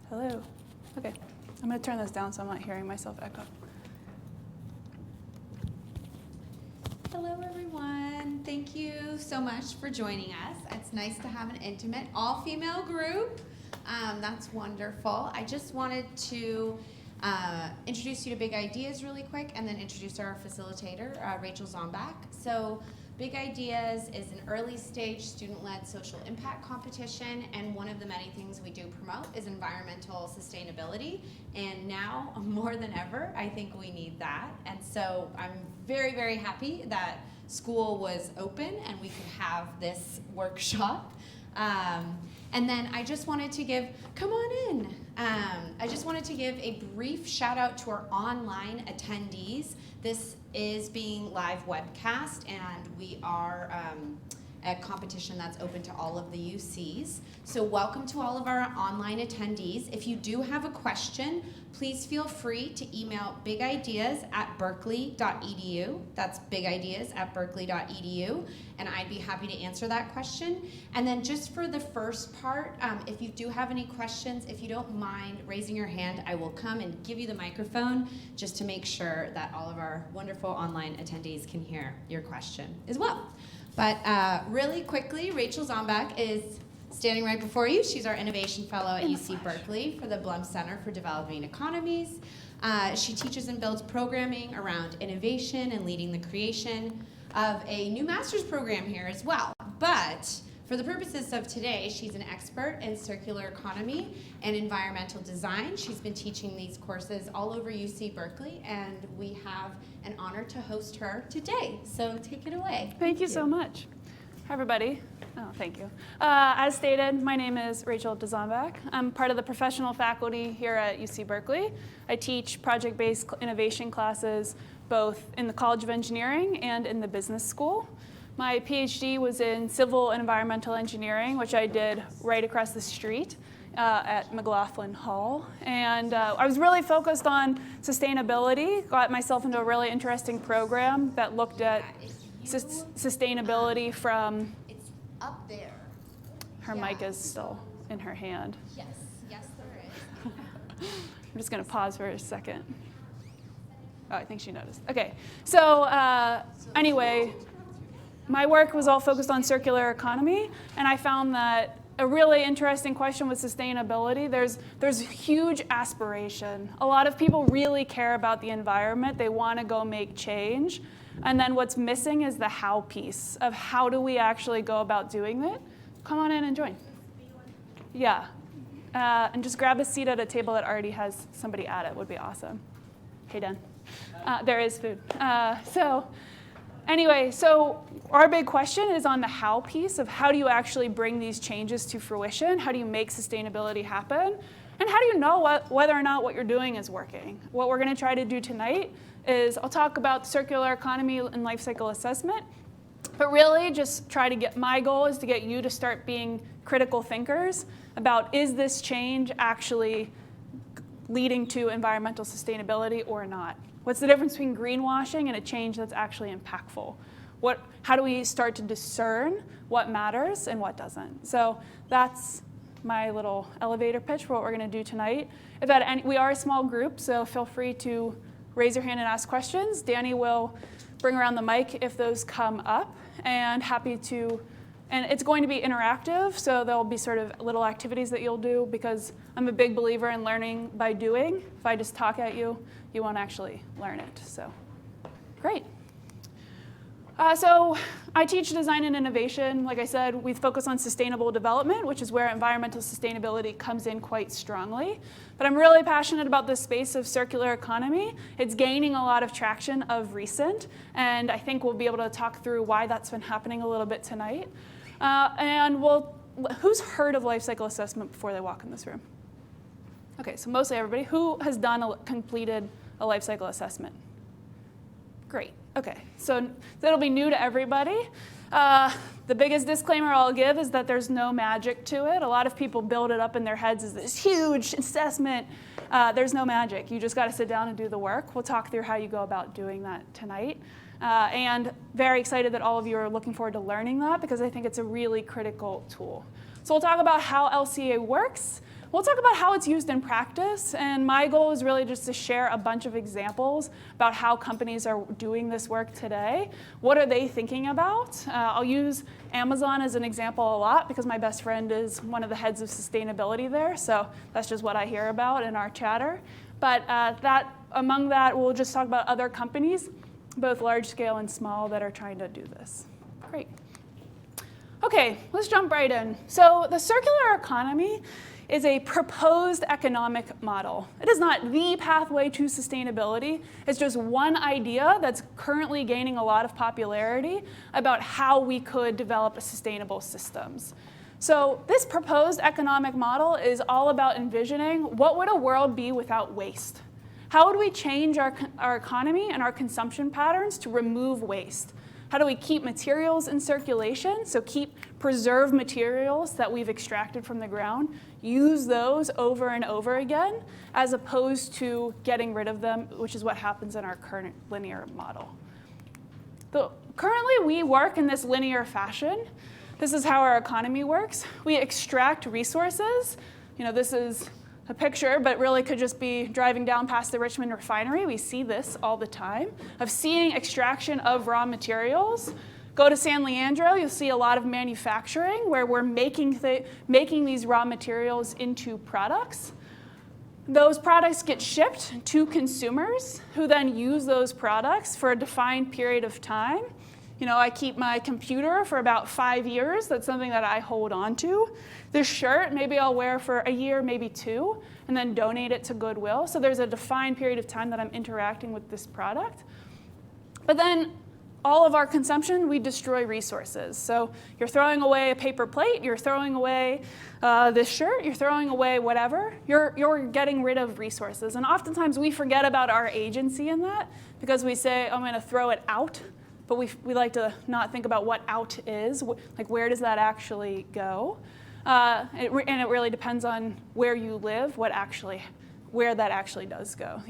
Hello. Okay, I'm going to turn this down so I'm not hearing myself echo. Hello, everyone. Thank you so much for joining us. It's nice to have an intimate, all-female group. That's wonderful. I just wanted to introduce you to Big Ideas really quick and then introduce our facilitator, Rachel Dzombak. So Big Ideas is an early-stage student-led social impact competition, and one of the many things we do promote is environmental sustainability. And now, more than ever, I think we need that. And so I'm very, very happy that school was open and we could have this workshop. And then I just wanted to give, come on in. I just wanted to give a brief shout out to our online attendees. This is being live webcast, and we are a competition that's open to all of the UCs. So welcome to all of our online attendees. If you do have a question, please feel free to email bigideas@berkeley.edu. That's bigideas@berkeley.edu, and I'd be happy to answer that question. And then just for the first part, if you do have any questions, if you don't mind raising your hand, I will come and give you the microphone just to make sure that all of our wonderful online attendees can hear your question as well. But really quickly, Rachel Dzombak is standing right before you. She's our Innovation Fellow at UC Berkeley for the Blum Center for Developing Economies. She teaches and builds programming around innovation and leading the creation of a new master's program here as well. But for the purposes of today, she's an expert in circular economy and environmental design. She's been teaching these courses all over UC Berkeley, and we have an honor to host her today. So take it away. Thank you so much. Hi, everybody. Oh, thank you. As stated, my name is Rachel Dzombak. I'm part of the professional faculty here at UC Berkeley. I teach project-based innovation classes both in the College of Engineering and in the business school. My PhD was in civil and environmental engineering, which I did right across the street at McLaughlin Hall. And I was really focused on sustainability, got myself into a really interesting program that looked at sustainability from... It's up there. Her mic is still in her hand. Yes, there is. I'm just going to pause for a second. Oh, I think she noticed. Okay, so anyway, my work was all focused on circular economy, and I found that a really interesting question with sustainability, there's huge aspiration. A lot of people really care about the environment. They want to go make change. And then what's missing is the how piece of how do we actually go about doing it. Come on in and join. Yeah. And just grab a seat at a table that already has somebody at it would be awesome. Hey, Dan. There is food. Anyway, so our big question is on the how piece of how do you actually bring these changes to fruition? How do you make sustainability happen? And how do you know whether or not what you're doing is working? What we're going to try to do tonight is I'll talk about circular economy and life cycle assessment, but really just my goal is to get you to start being critical thinkers about is this change actually leading to environmental sustainability or not? What's the difference between greenwashing and a change that's actually impactful? How do we start to discern what matters and what doesn't? So that's my little elevator pitch for what we're going to do tonight. We are a small group, so feel free to raise your hand and ask questions. Danny will bring around the mic if those come up, and it's going to be interactive, so there'll be sort of little activities that you'll do because I'm a big believer in learning by doing. If I just talk at you, you won't actually learn it. So, great. So I teach design and innovation. Like I said, we focus on sustainable development, which is where environmental sustainability comes in quite strongly. But I'm really passionate about this space of circular economy. It's gaining a lot of traction of recent, and I think we'll be able to talk through why that's been happening a little bit tonight. Who's heard of life cycle assessment before they walk in this room? Okay, so mostly everybody. Who has completed a life cycle assessment? Great. Okay, so that'll be new to everybody. The biggest disclaimer I'll give is that there's no magic to it. A lot of people build it up in their heads as this huge assessment. There's no magic. You just got to sit down and do the work. We'll talk through how you go about doing that tonight. And very excited that all of you are looking forward to learning that because I think it's a really critical tool. So we'll talk about how LCA works. we'll talk about how it's used in practice. And my goal is really just to share a bunch of examples about how companies are doing this work today. What are they thinking about? I'll use Amazon as an example a lot because my best friend is one of the heads of sustainability there. So that's just what I hear about in our chatter. But among that, we'll just talk about other companies, both large scale and small, that are trying to do this. Great. Okay, let's jump right in. So the circular economy is a proposed economic model. It is not the pathway to sustainability. It's just one idea that's currently gaining a lot of popularity about how we could develop sustainable systems. So this proposed economic model is all about envisioning what would a world be without waste? How would we change our economy and our consumption patterns to remove waste? How do we keep materials in circulation? So preserve materials that we've extracted from the ground, use those over and over again, as opposed to getting rid of them, which is what happens in our current linear model. Currently, we work in this linear fashion. This is how our economy works. We extract resources. This is a picture, but really could just be driving down past the Richmond refinery. We see this all the time, of seeing extraction of raw materials. Go to San Leandro, you'll see a lot of manufacturing where we're making these raw materials into products. Those products get shipped to consumers who then use those products for a defined period of time. I keep my computer for about 5 years. That's something that I hold on to. This shirt, maybe I'll wear for a year, maybe 2, and then donate it to Goodwill. So there's a defined period of time that I'm interacting with this product. But then all of our consumption, we destroy resources. So you're throwing away a paper plate, you're throwing away this shirt, you're throwing away whatever. You're getting rid of resources. And oftentimes we forget about our agency in that because we say, I'm going to throw it out. But we like to not think about what out is, like where does that actually go? And it really depends on where you live, where that actually does go.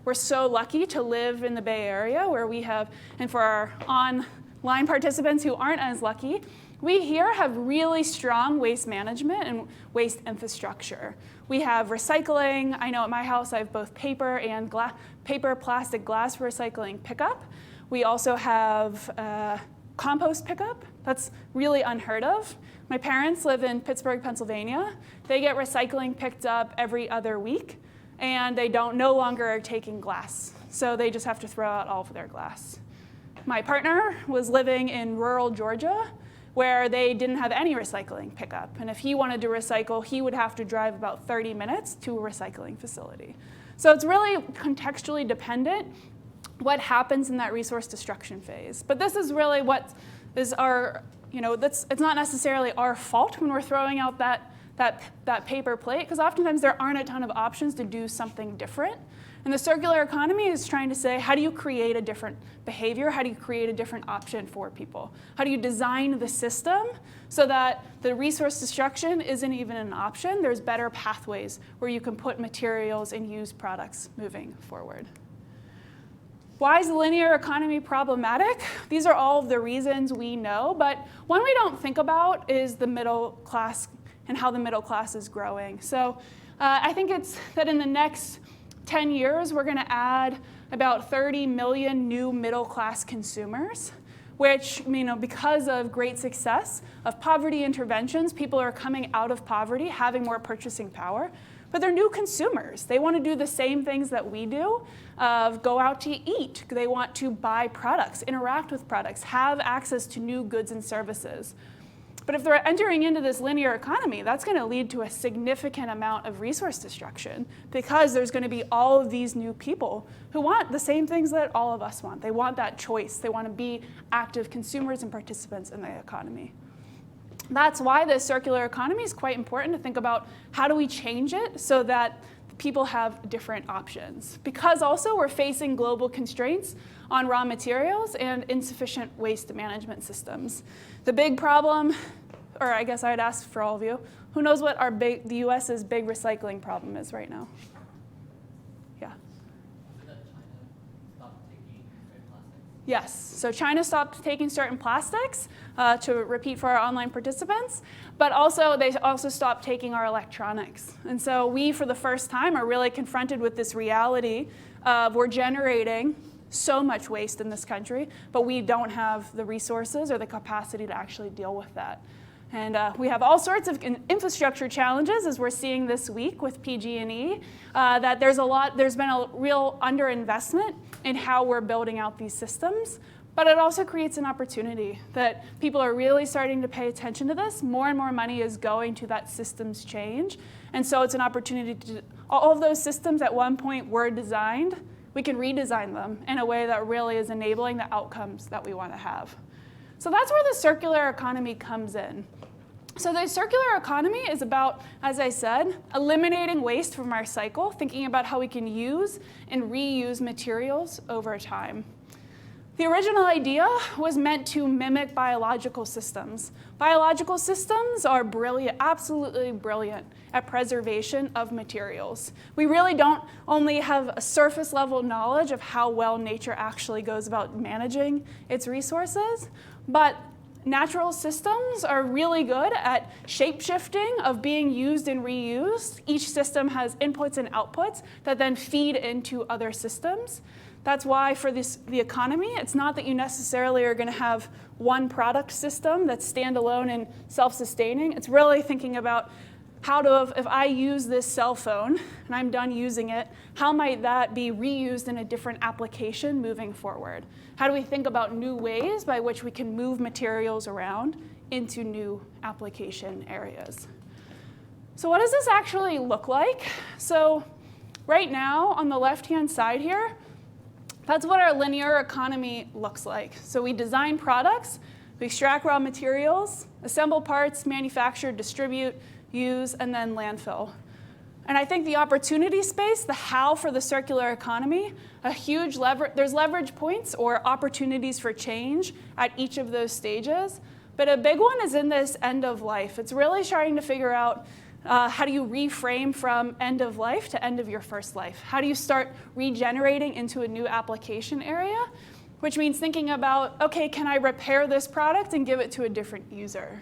We're so lucky to live in the Bay Area where we have, and for our online participants who aren't as lucky, we here have really strong waste management and waste infrastructure. We have recycling. I know at my house I have both paper and plastic, glass recycling pickup. We also have compost pickup. That's really unheard of. My parents live in Pittsburgh, Pennsylvania. They get recycling picked up every other week, and they no longer are taking glass. So they just have to throw out all of their glass. My partner was living in rural Georgia, where they didn't have any recycling pickup. And if he wanted to recycle, he would have to drive about 30 minutes to a recycling facility. So it's really contextually dependent what happens in that resource destruction phase. But this is really what is it's not necessarily our fault when we're throwing out that paper plate, because oftentimes there aren't a ton of options to do something different. And the circular economy is trying to say, how do you create a different behavior? How do you create a different option for people? How do you design the system so that the resource destruction isn't even an option? There's better pathways where you can put materials and use products moving forward. Why is the linear economy problematic? These are all of the reasons we know, but one we don't think about is the middle class and how the middle class is growing. So I think it's that in the next 10 years, we're going to add about 30 million new middle class consumers, which, because of great success of poverty interventions, people are coming out of poverty, having more purchasing power. But they're new consumers. They want to do the same things that we do, go out to eat. They want to buy products, interact with products, have access to new goods and services. But if they're entering into this linear economy, that's going to lead to a significant amount of resource destruction because there's going to be all of these new people who want the same things that all of us want. They want that choice. They want to be active consumers and participants in the economy. That's why the circular economy is quite important to think about how do we change it so that people have different options. Because also we're facing global constraints on raw materials and insufficient waste management systems. The big problem, or I guess I'd ask for all of you, who knows what the US's big recycling problem is right now? Yeah. Is it that China stopped taking red plastics? Yes, so China stopped taking certain plastics, to repeat for our online participants, but also they also stopped taking our electronics. And so we, for the first time, are really confronted with this reality of we're generating so much waste in this country, but we don't have the resources or the capacity to actually deal with that. And we have all sorts of infrastructure challenges, as we're seeing this week with PG&E, that there's been a real underinvestment in how we're building out these systems. But it also creates an opportunity that people are really starting to pay attention to this. More and more money is going to that systems change. And so it's an opportunity to, all of those systems at one point were designed, we can redesign them in a way that really is enabling the outcomes that we want to have. So that's where the circular economy comes in. So the circular economy is about, as I said, eliminating waste from our cycle, thinking about how we can use and reuse materials over time. The original idea was meant to mimic biological systems. Biological systems are brilliant, absolutely brilliant at preservation of materials. We really don't only have a surface level knowledge of how well nature actually goes about managing its resources, but natural systems are really good at shape-shifting of being used and reused. Each system has inputs and outputs that then feed into other systems. That's why for the economy, it's not that you necessarily are going to have one product system that's standalone and self-sustaining. It's really thinking about if I use this cell phone and I'm done using it, how might that be reused in a different application moving forward? How do we think about new ways by which we can move materials around into new application areas? So what does this actually look like? So right now, on the left-hand side here, that's what our linear economy looks like. So we design products, we extract raw materials, assemble parts, manufacture, distribute, use, and then landfill. And I think the opportunity space, the how for the circular economy, there's leverage points or opportunities for change at each of those stages. But a big one is in this end of life. It's really starting to figure out how do you reframe from end of life to end of your first life? How do you start regenerating into a new application area? Which means thinking about, okay, can I repair this product and give it to a different user?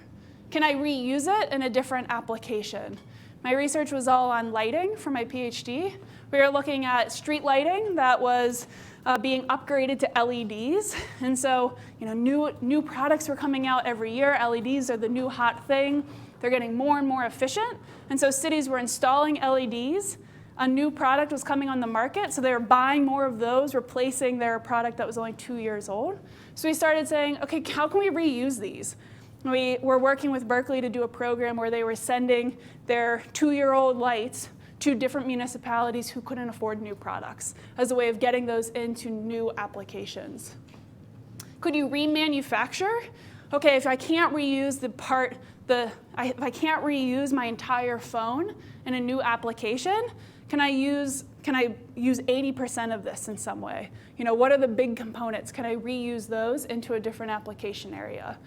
Can I reuse it in a different application? My research was all on lighting for my PhD. We were looking at street lighting that was being upgraded to LEDs. And so new products were coming out every year. LEDs are the new hot thing. They're getting more and more efficient. And so cities were installing LEDs. A new product was coming on the market, so they were buying more of those, replacing their product that was only 2 years old. So we started saying, okay, how can we reuse these? We were working with Berkeley to do a program where they were sending their 2-year-old lights to different municipalities who couldn't afford new products as a way of getting those into new applications. Could you remanufacture? Okay, if I can't reuse if I can't reuse my entire phone in a new application, can I use 80% of this in some way? What are the big components? Can I reuse those into a different application area?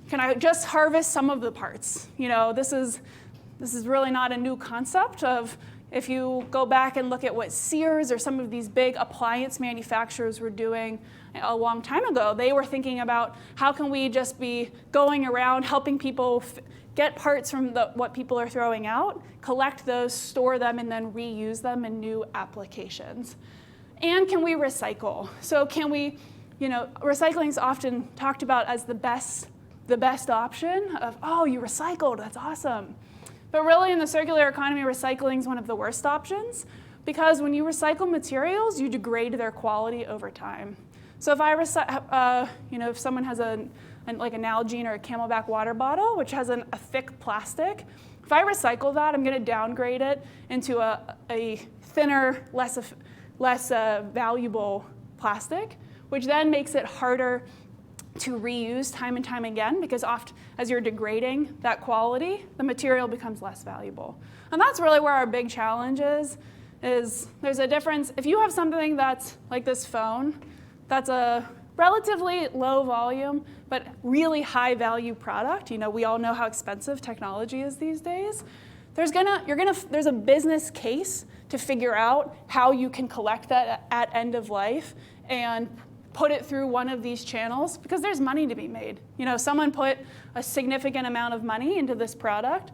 Can I just harvest some of the parts? This is really not a new concept of, if you go back and look at what Sears or some of these big appliance manufacturers were doing a long time ago, they were thinking about how can we just be going around helping people get parts from what people are throwing out, collect those, store them, and then reuse them in new applications. And can we recycle? So can we, recycling is often talked about as the best option of, oh, you recycled, that's awesome. But really in the circular economy, recycling is one of the worst options, because when you recycle materials, you degrade their quality over time. So if someone has like a Nalgene or a Camelback water bottle, which has a thick plastic, if I recycle that, I'm going to downgrade it into a thinner, less valuable plastic, which then makes it harder to reuse time and time again, because often as you're degrading that quality, the material becomes less valuable. And that's really where our big challenge is there's a difference. If you have something that's like this phone, that's a relatively low volume, but really high value product. We all know how expensive technology is these days. There's a business case to figure out how you can collect that at end of life and put it through one of these channels because there's money to be made. Someone put a significant amount of money into this product,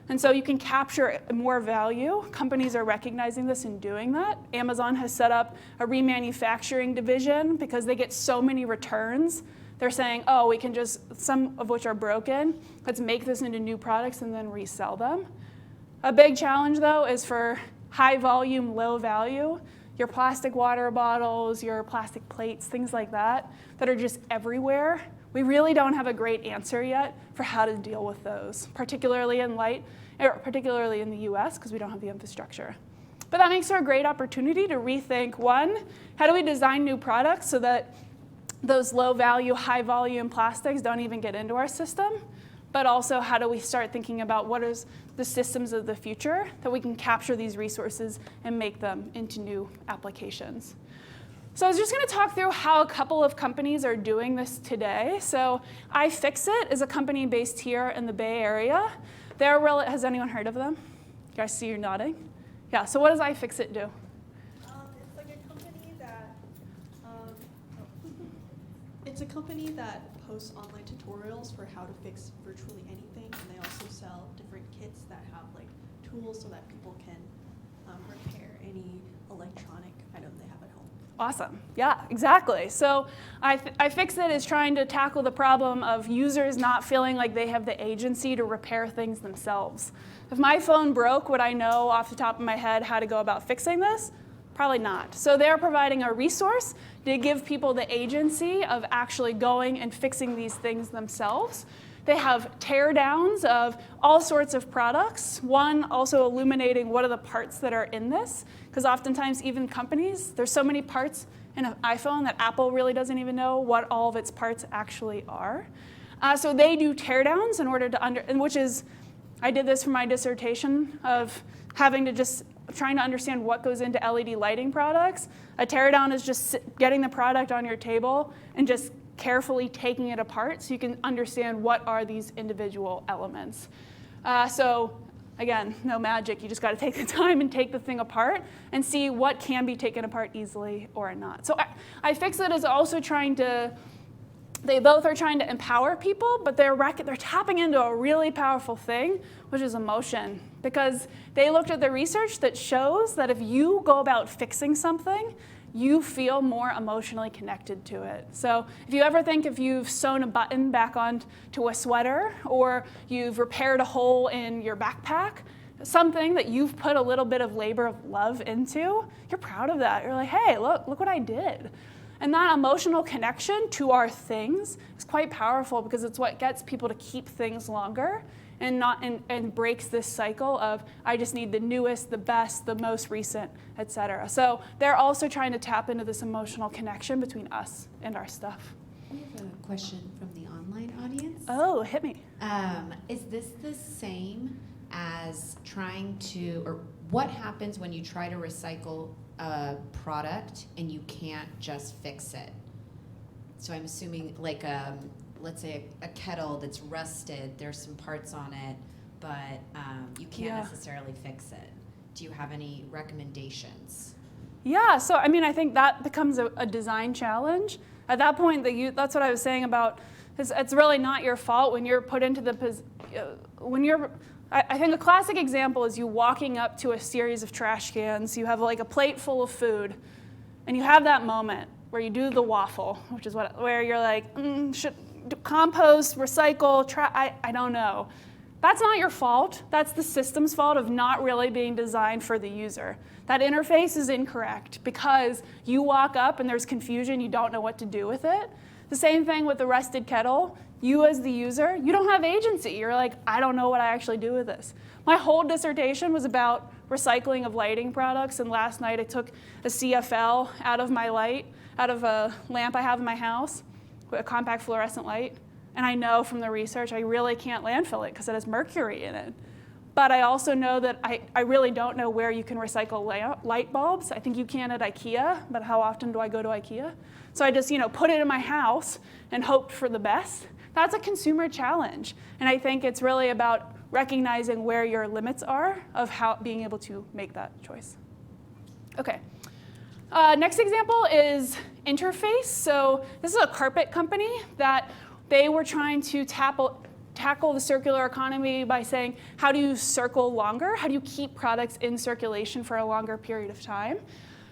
and so you can capture more value. Companies are recognizing this and doing that. Amazon has set up a remanufacturing division because they get so many returns. They're saying, oh, we can just, some of which are broken, let's make this into new products and then resell them. A big challenge, though, is for high volume, low value, your plastic water bottles, your plastic plates, things like that are just everywhere. We really don't have a great answer yet for how to deal with those, particularly in the US, because we don't have the infrastructure. But that makes for a great opportunity to rethink, one, how do we design new products so that those low value, high volume plastics don't even get into our system? But also, how do we start thinking about what is the systems of the future that we can capture these resources and make them into new applications? So I was just going to talk through how a couple of companies are doing this today. So iFixit is a company based here in the Bay Area. Has anyone heard of them? You guys see you nodding? Yeah, so what does iFixit do? It's like a company that it's a company that posts online tutorials for how to fix virtually anything, and they also sell different kits that have like tools so that people can repair any electronic item they have at home. Awesome. Yeah, exactly. So iFixit is trying to tackle the problem of users not feeling like they have the agency to repair things themselves. If my phone broke, would I know off the top of my head how to go about fixing this? Probably not. So they're providing a resource to give people the agency of actually going and fixing these things themselves. They have teardowns of all sorts of products. One, also illuminating what are the parts that are in this, because oftentimes even companies, there's so many parts in an iPhone that Apple really doesn't even know what all of its parts actually are. So they do teardowns in order to I did this for my dissertation of having to just trying to understand what goes into LED lighting products. A teardown is just getting the product on your table and just carefully taking it apart so you can understand what are these individual elements. So again, no magic. You just got to take the time and take the thing apart and see what can be taken apart easily or not. So iFixit is also they both are trying to empower people, but they're tapping into a really powerful thing, which is emotion. Because they looked at the research that shows that if you go about fixing something, you feel more emotionally connected to it. So if you ever think if you've sewn a button back onto a sweater, or you've repaired a hole in your backpack, something that you've put a little bit of labor of love into, you're proud of that. You're like, hey, look what I did. And that emotional connection to our things is quite powerful because it's what gets people to keep things longer and breaks this cycle of I just need the newest, the best, the most recent, et cetera. So they're also trying to tap into this emotional connection between us and our stuff. We have a question from the online audience. Oh, hit me. Is this the same as or what happens when you try to recycle a product and you can't just fix it? So I'm assuming like let's say a kettle that's rusted, there's some parts on it, but you can't necessarily fix it. Do you have any recommendations? Yeah, so I mean, I think that becomes a design challenge. At that point, that's what I was saying about, it's really not your fault when you're put into I think a classic example is you walking up to a series of trash cans, you have like a plate full of food, and you have that moment where you do the waffle, which is where you're like, should compost, recycle, I don't know. That's not your fault. That's the system's fault of not really being designed for the user. That interface is incorrect because you walk up and there's confusion, you don't know what to do with it. The same thing with the rusted kettle. You as the user, you don't have agency. You're like, I don't know what I actually do with this. My whole dissertation was about recycling of lighting products, and last night I took a CFL out of a lamp I have in my house, a compact fluorescent light, and I know from the research I really can't landfill it because it has mercury in it. But I also know that I really don't know where you can recycle light bulbs. I think you can at IKEA, but how often do I go to IKEA? So I just put it in my house and hoped for the best. That's a consumer challenge. And I think it's really about recognizing where your limits are of being able to make that choice. Okay. Next example is Interface. So this is a carpet company that they were trying to tackle the circular economy by saying, how do you circle longer? How do you keep products in circulation for a longer period of time?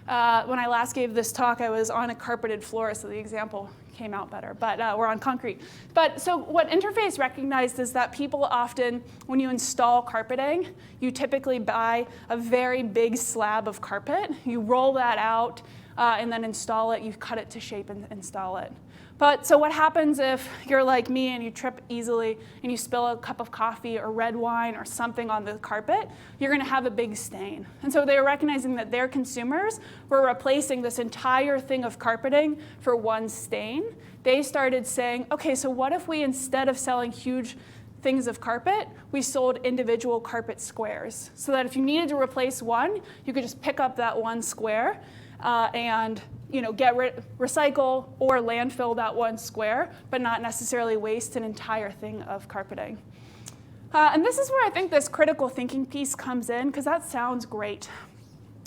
When I last gave this talk, I was on a carpeted floor, so the example came out better, but we're on concrete. But so what Interface recognized is that people often, when you install carpeting, you typically buy a very big slab of carpet. You roll that out and then install it. You cut it to shape and install it. But so what happens if you're like me and you trip easily and you spill a cup of coffee or red wine or something on the carpet? You're going to have a big stain. And so they were recognizing that their consumers were replacing this entire thing of carpeting for one stain. They started saying, okay, so what if we, instead of selling huge things of carpet, we sold individual carpet squares, so that if you needed to replace one, you could just pick up that one square and recycle or landfill that one square, but not necessarily waste an entire thing of carpeting. And this is where I think this critical thinking piece comes in, because that sounds great.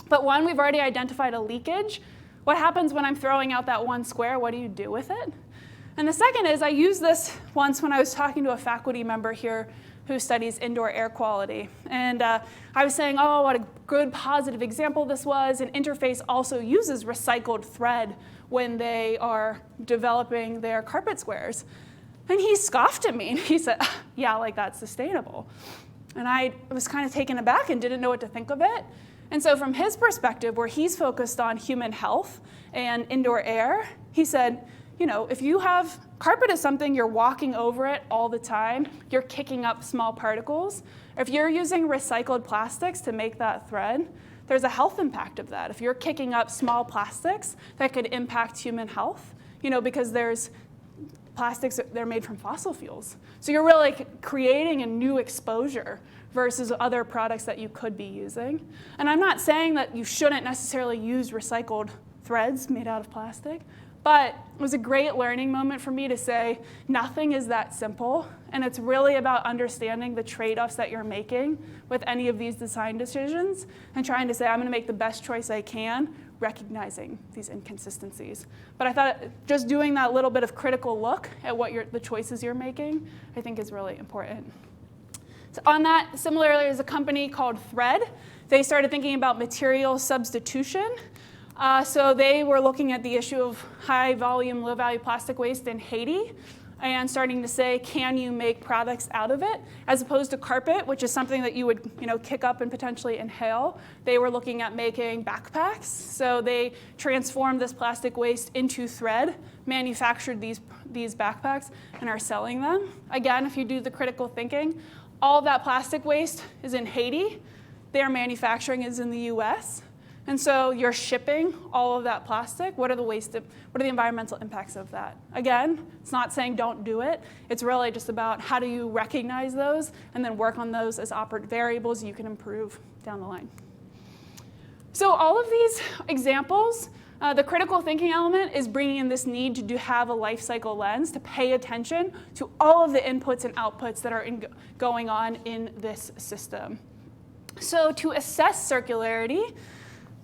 But one, we've already identified a leakage. What happens when I'm throwing out that one square? What do you do with it? And the second is, I used this once when I was talking to a faculty member here who studies indoor air quality. And I was saying, oh, what a good positive example this was. And Interface also uses recycled thread when they are developing their carpet squares. And he scoffed at me and he said, yeah, like that's sustainable. And I was kind of taken aback and didn't know what to think of it. And so from his perspective, where he's focused on human health and indoor air, he said, if you have carpet is something you're walking over it all the time, you're kicking up small particles. If you're using recycled plastics to make that thread, there's a health impact of that. If you're kicking up small plastics, that could impact human health, because there's plastics, they're made from fossil fuels. So you're really creating a new exposure versus other products that you could be using. And I'm not saying that you shouldn't necessarily use recycled threads made out of plastic, but it was a great learning moment for me to say, nothing is that simple, and it's really about understanding the trade-offs that you're making with any of these design decisions and trying to say, I'm going to make the best choice I can, recognizing these inconsistencies. But I thought just doing that little bit of critical look at what the choices you're making, I think is really important. So on that, similarly, there's a company called Thread. They started thinking about material substitution. So they were looking at the issue of high volume, low value plastic waste in Haiti and starting to say, can you make products out of it? As opposed to carpet, which is something that you would kick up and potentially inhale, they were looking at making backpacks. So they transformed this plastic waste into thread, manufactured these backpacks, and are selling them. Again, if you do the critical thinking, all of that plastic waste is in Haiti. Their manufacturing is in the US. And so you're shipping all of that plastic. What are the environmental impacts of that? Again, it's not saying don't do it. It's really just about how do you recognize those and then work on those as variables you can improve down the line. So all of these examples, the critical thinking element is bringing in this need to have a life cycle lens, to pay attention to all of the inputs and outputs that are going on in this system. So to assess circularity,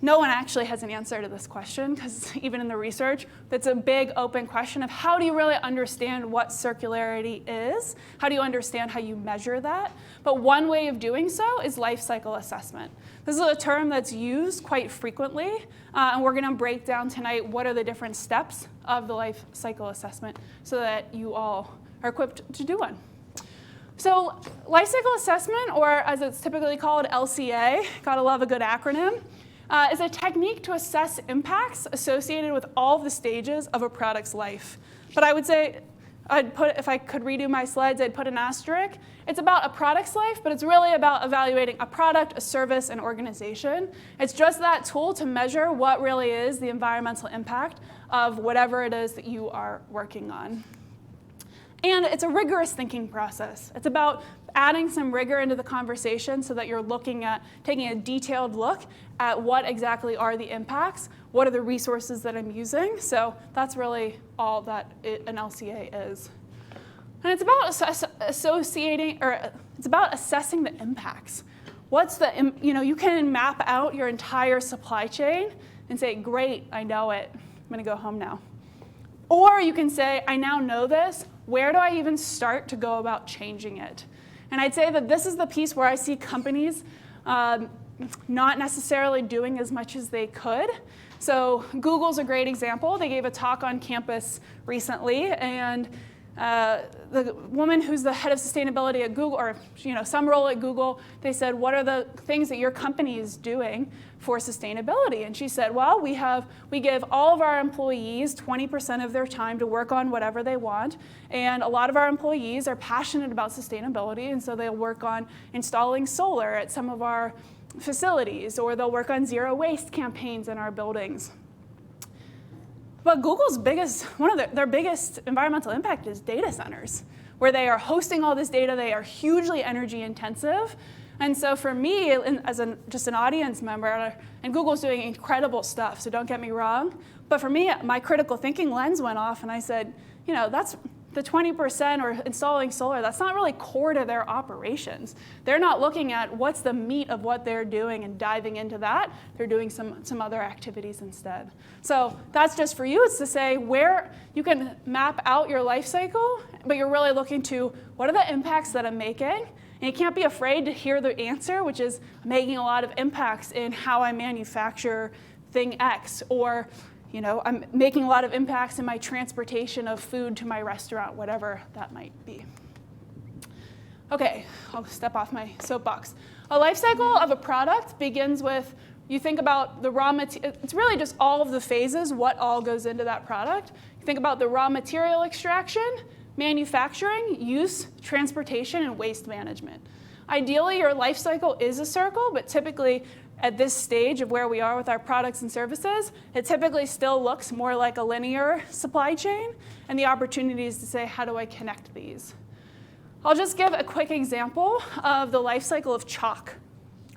no one actually has an answer to this question, because even in the research, that's a big open question of how do you really understand what circularity is? How do you understand how you measure that? But one way of doing so is life cycle assessment. This is a term that's used quite frequently, and we're going to break down tonight what are the different steps of the life cycle assessment so that you all are equipped to do one. So life cycle assessment, or as it's typically called, LCA, gotta love a good acronym, is a technique to assess impacts associated with all of the stages of a product's life. But I would say, if I could redo my slides, I'd put an asterisk. It's about a product's life, but it's really about evaluating a product, a service, an organization. It's just that tool to measure what really is the environmental impact of whatever it is that you are working on. And it's a rigorous thinking process. It's about adding some rigor into the conversation so that you're looking at taking a detailed look at what exactly are the impacts, what are the resources that I'm using. So that's really all that an LCA is. And it's about it's about assessing the impacts. You can map out your entire supply chain and say, great, I know it. I'm going to go home now. Or you can say, I now know this. Where do I even start to go about changing it? And I'd say that this is the piece where I see companies not necessarily doing as much as they could. So Google's a great example. They gave a talk on campus recently, and the woman who's the head of sustainability at Google, or some role at Google, they said, what are the things that your company is doing for sustainability? And she said, well, we give all of our employees 20% of their time to work on whatever they want, and a lot of our employees are passionate about sustainability, and so they'll work on installing solar at some of our facilities, or they'll work on zero waste campaigns in our buildings. But Google's one of their biggest environmental impact is data centers, where they are hosting all this data. They are hugely energy intensive. And so for me, as just an audience member, and Google's doing incredible stuff, so don't get me wrong, but for me, my critical thinking lens went off, and I said, that's the 20% or installing solar, that's not really core to their operations. They're not looking at what's the meat of what they're doing and diving into that. They're doing some other activities instead. So that's just for you. It's to say where you can map out your life cycle, but you're really looking to what are the impacts that I'm making? And you can't be afraid to hear the answer, which is making a lot of impacts in how I manufacture thing X, or I'm making a lot of impacts in my transportation of food to my restaurant, whatever that might be. Okay, I'll step off my soapbox. A life cycle of a product begins with, you think about the raw material, it's really just all of the phases, what all goes into that product. You think about the raw material extraction, manufacturing, use, transportation, and waste management. Ideally, your life cycle is a circle, but typically, at this stage of where we are with our products and services, it typically still looks more like a linear supply chain, and the opportunity is to say, how do I connect these? I'll just give a quick example of the life cycle of chalk,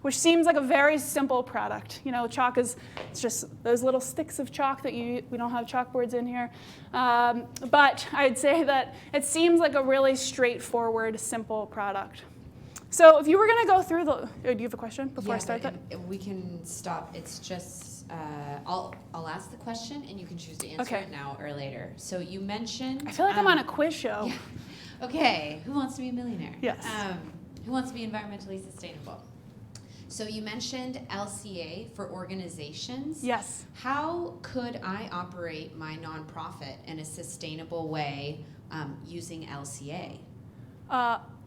which seems like a very simple product. Chalk it's just those little sticks of chalk that we don't have chalkboards in here. But I'd say that it seems like a really straightforward, simple product. So if you were going to go through do you have a question before I start that? We can stop. It's just, I'll ask the question, and you can choose to answer it now or later. So you mentioned... I feel like I'm on a quiz show. Yeah. Okay, who wants to be a millionaire? Yes. Who wants to be environmentally sustainable? So you mentioned LCA for organizations. Yes. How could I operate my nonprofit in a sustainable way using LCA?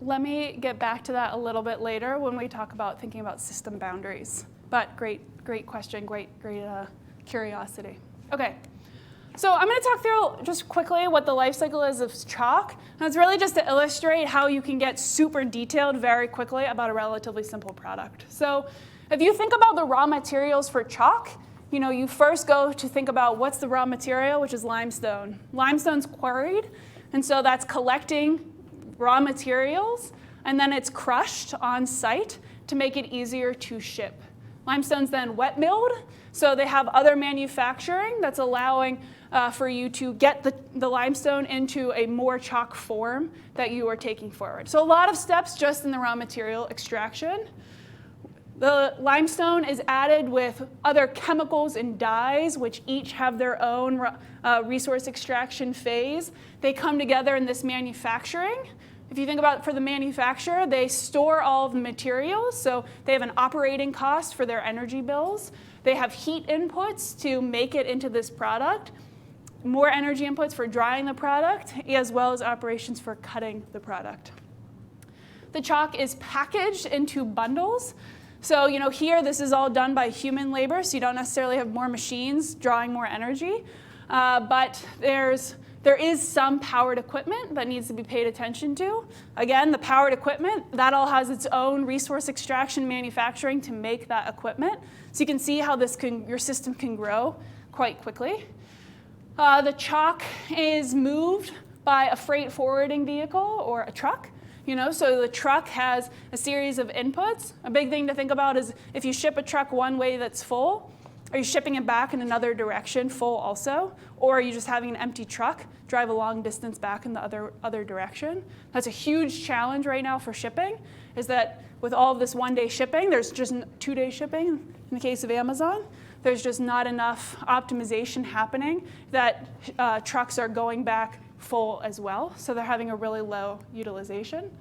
Let me get back to that a little bit later when we talk about thinking about system boundaries. But great question, great curiosity. Okay, so I'm going to talk through just quickly what the life cycle is of chalk. And it's really just to illustrate how you can get super detailed very quickly about a relatively simple product. So if you think about the raw materials for chalk, you first go to think about what's the raw material, which is limestone. Limestone's quarried, and so that's collecting raw materials, and then it's crushed on site to make it easier to ship. Limestone's then wet milled, so they have other manufacturing that's allowing for you to get the limestone into a more chalk form that you are taking forward. So a lot of steps just in the raw material extraction. The limestone is added with other chemicals and dyes, which each have their own resource extraction phase. They come together in this manufacturing. If you think about it for the manufacturer, they store all of the materials, so they have an operating cost for their energy bills. They have heat inputs to make it into this product, more energy inputs for drying the product, as well as operations for cutting the product. The chalk is packaged into bundles. So here, this is all done by human labor, so you don't necessarily have more machines drawing more energy, but there is some powered equipment that needs to be paid attention to. Again, the powered equipment, that all has its own resource extraction manufacturing to make that equipment. So you can see how your system can grow quite quickly. The chalk is moved by a freight forwarding vehicle or a truck. So the truck has a series of inputs. A big thing to think about is if you ship a truck one way that's full, are you shipping it back in another direction, full also? Or are you just having an empty truck drive a long distance back in the other direction? That's a huge challenge right now for shipping, is that with all of this one-day shipping, there's just 2-day shipping in the case of Amazon. there's just not enough optimization happening that trucks are going back full as well. So they're having a really low utilization.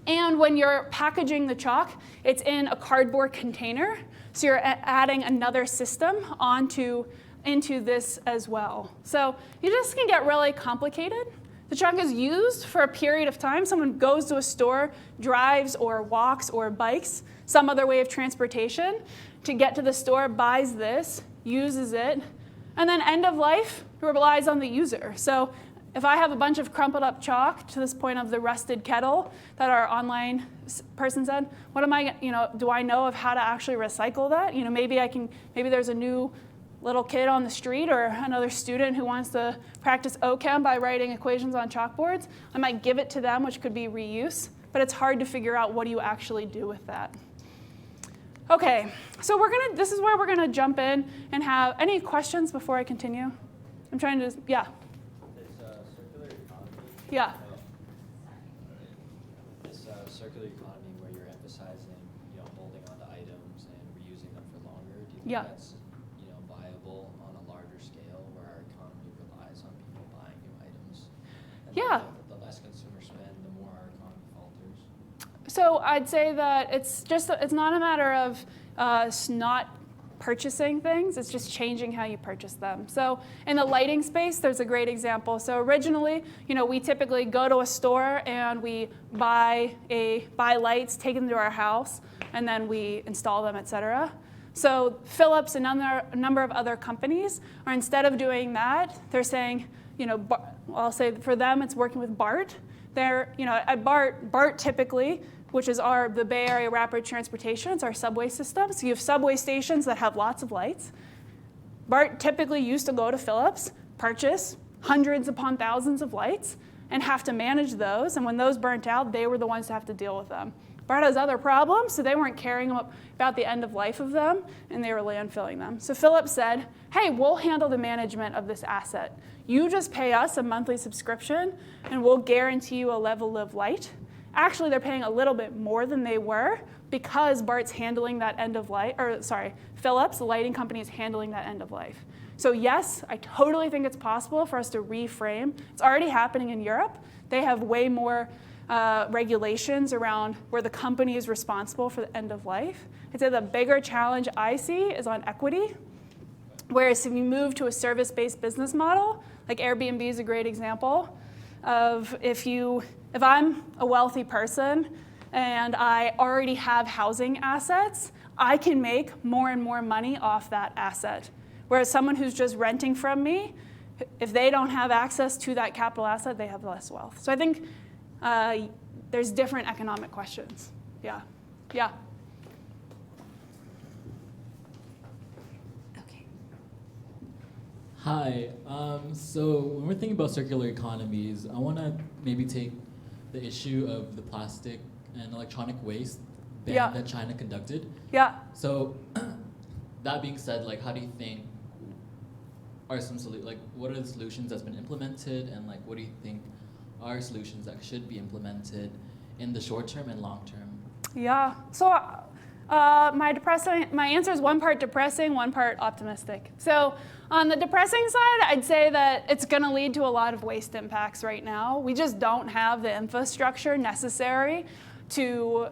And when you're packaging the chalk, it's in a cardboard container. So you're adding another system into this as well. So you just can get really complicated. The chalk is used for a period of time. Someone goes to a store, drives or walks or bikes, some other way of transportation, to get to the store, buys this, uses it, and then end of life relies on the user. So if I have a bunch of crumpled up chalk, to this point of the rusted kettle that our online person said, what am I, do I know of how to actually recycle that? Maybe there's a new little kid on the street or another student who wants to practice OChem by writing equations on chalkboards. I might give it to them, which could be reuse, but it's hard to figure out what do you actually do with that. Okay, so this is where we're gonna jump in and have, any questions before I continue? I'm trying to, yeah. Circular economy. Yeah. This circular economy where you're emphasizing, holding on to items and reusing them for longer. Do you think Yeah. that's, viable on a larger scale where our economy relies on people buying new items? And Yeah. The less consumer spend, the more our economy falters. So I'd say that it's not a matter of not purchasing things, it's just changing how you purchase them. So in the lighting space, there's a great example. So originally, we typically go to a store and we buy lights, take them to our house, and then we install them, et cetera. So Philips and a number of other companies are, instead of doing that, they're saying, I'll say for them it's working with BART. They're, at BART typically, which is the Bay Area Rapid Transportation, it's our subway system. So you have subway stations that have lots of lights. BART typically used to go to Philips, purchase hundreds upon thousands of lights, and have to manage those. And when those burnt out, they were the ones to have to deal with them. BART has other problems, so they weren't caring about the end of life of them, and they were landfilling them. So Philips said, hey, we'll handle the management of this asset. You just pay us a monthly subscription, and we'll guarantee you a level of light. Actually, they're paying a little bit more than they were because BART's handling that end of life, Philips, the lighting company, is handling that end of life. So yes, I totally think it's possible for us to reframe. It's already happening in Europe. They have way more regulations around where the company is responsible for the end of life. I'd say the bigger challenge I see is on equity. Whereas if you move to a service-based business model, like Airbnb is a great example of if I'm a wealthy person and I already have housing assets, I can make more and more money off that asset. Whereas someone who's just renting from me, if they don't have access to that capital asset, they have less wealth. So I think there's different economic questions. Yeah. Okay. Hi. So when we're thinking about circular economies, I want to maybe take the issue of the plastic and electronic waste ban that China conducted. Yeah. So that being said, how do you think are what are the solutions that's been implemented, and what do you think are solutions that should be implemented in the short term and long term? Yeah. So my answer is one part depressing, one part optimistic. So on the depressing side, I'd say that it's going to lead to a lot of waste impacts right now. We just don't have the infrastructure necessary to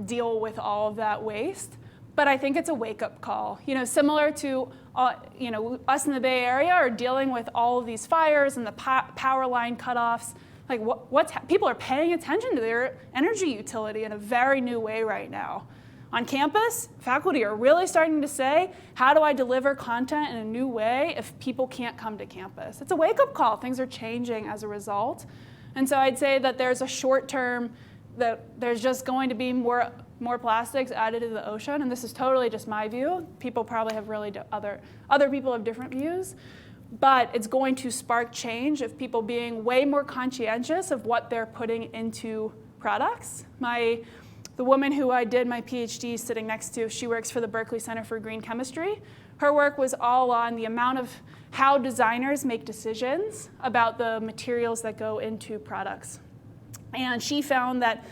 deal with all of that waste. But I think it's a wake-up call. Similar to us in the Bay Area are dealing with all of these fires and the power line cutoffs. People are paying attention to their energy utility in a very new way right now. On campus, faculty are really starting to say, how do I deliver content in a new way if people can't come to campus? It's a wake-up call. Things are changing as a result. And so I'd say that there's a short term, that there's just going to be more plastics added to the ocean, and this is totally just my view. People probably have other people have different views, but it's going to spark change of people being way more conscientious of what they're putting into products. The woman who I did my PhD sitting next to, she works for the Berkeley Center for Green Chemistry. Her work was all on the amount of how designers make decisions about the materials that go into products. And she found that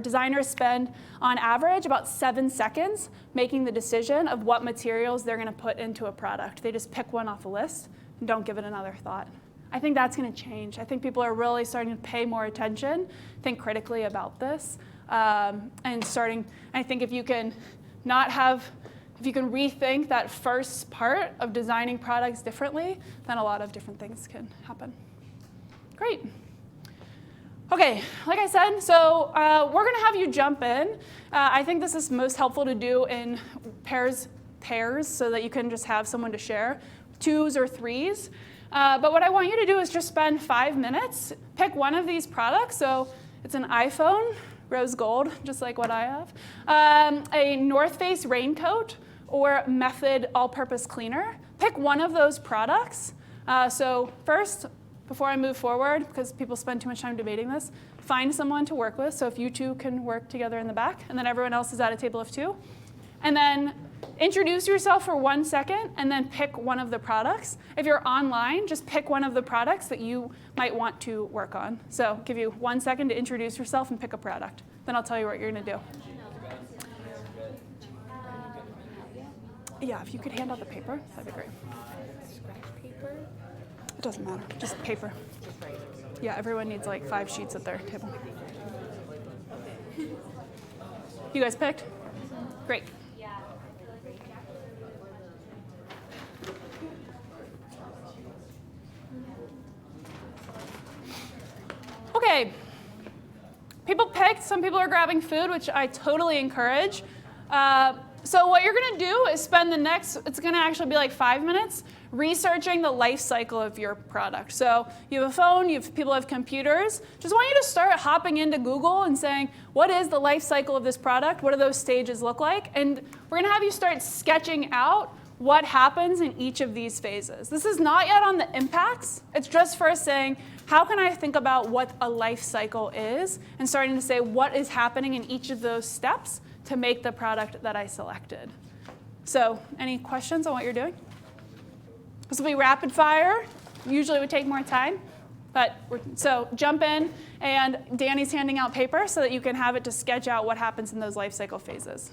designers spend, on average, about 7 seconds making the decision of what materials they're going to put into a product. They just pick one off the list and don't give it another thought. I think that's going to change. I think people are really starting to pay more attention, think critically about this, I think if you can rethink that first part of designing products differently, then a lot of different things can happen. Great. Okay, like I said, so we're going to have you jump in. I think this is most helpful to do in pairs, so that you can just have someone to share, 2s or 3s. But what I want you to do is just spend 5 minutes, pick one of these products. So it's an iPhone, rose gold, just like what I have, a North Face raincoat, or Method all-purpose cleaner. Pick one of those products. So first, before I move forward, because people spend too much time debating this, find someone to work with. So if you two can work together in the back, and then everyone else is at a table of 2. And then introduce yourself for 1 second, and then pick one of the products. If you're online, just pick one of the products that you might want to work on. So give you 1 second to introduce yourself and pick a product. Then I'll tell you what you're going to do. Yeah, if you could hand out the paper, that'd be great. Scratch paper? It doesn't matter, just paper. Yeah, everyone needs like 5 sheets at their table. You guys picked? Great. Okay, people picked, some people are grabbing food, which I totally encourage. So what you're gonna do is spend the next, it's gonna actually be like 5 minutes, researching the life cycle of your product. So you have a phone, people have computers. Just want you to start hopping into Google and saying, what is the life cycle of this product? What do those stages look like? And we're gonna have you start sketching out what happens in each of these phases. This is not yet on the impacts. It's just first saying, how can I think about what a life cycle is, and starting to say what is happening in each of those steps to make the product that I selected. So any questions on what you're doing? This will be rapid fire. Usually it would take more time. So jump in, and Danny's handing out paper so that you can have it to sketch out what happens in those life cycle phases.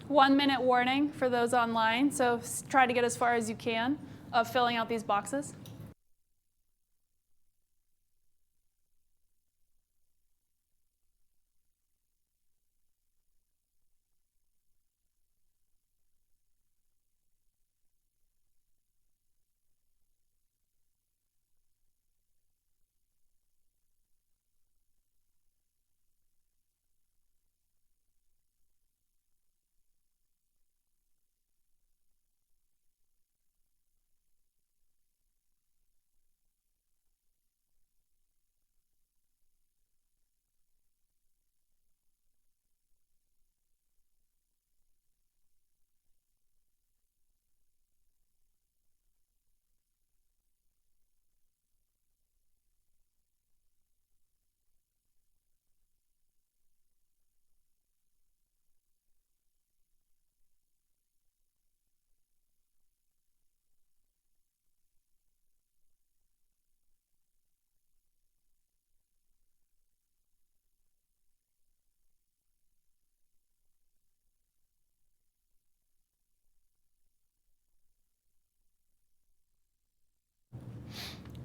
1-minute warning for those online, so try to get as far as you can of filling out these boxes.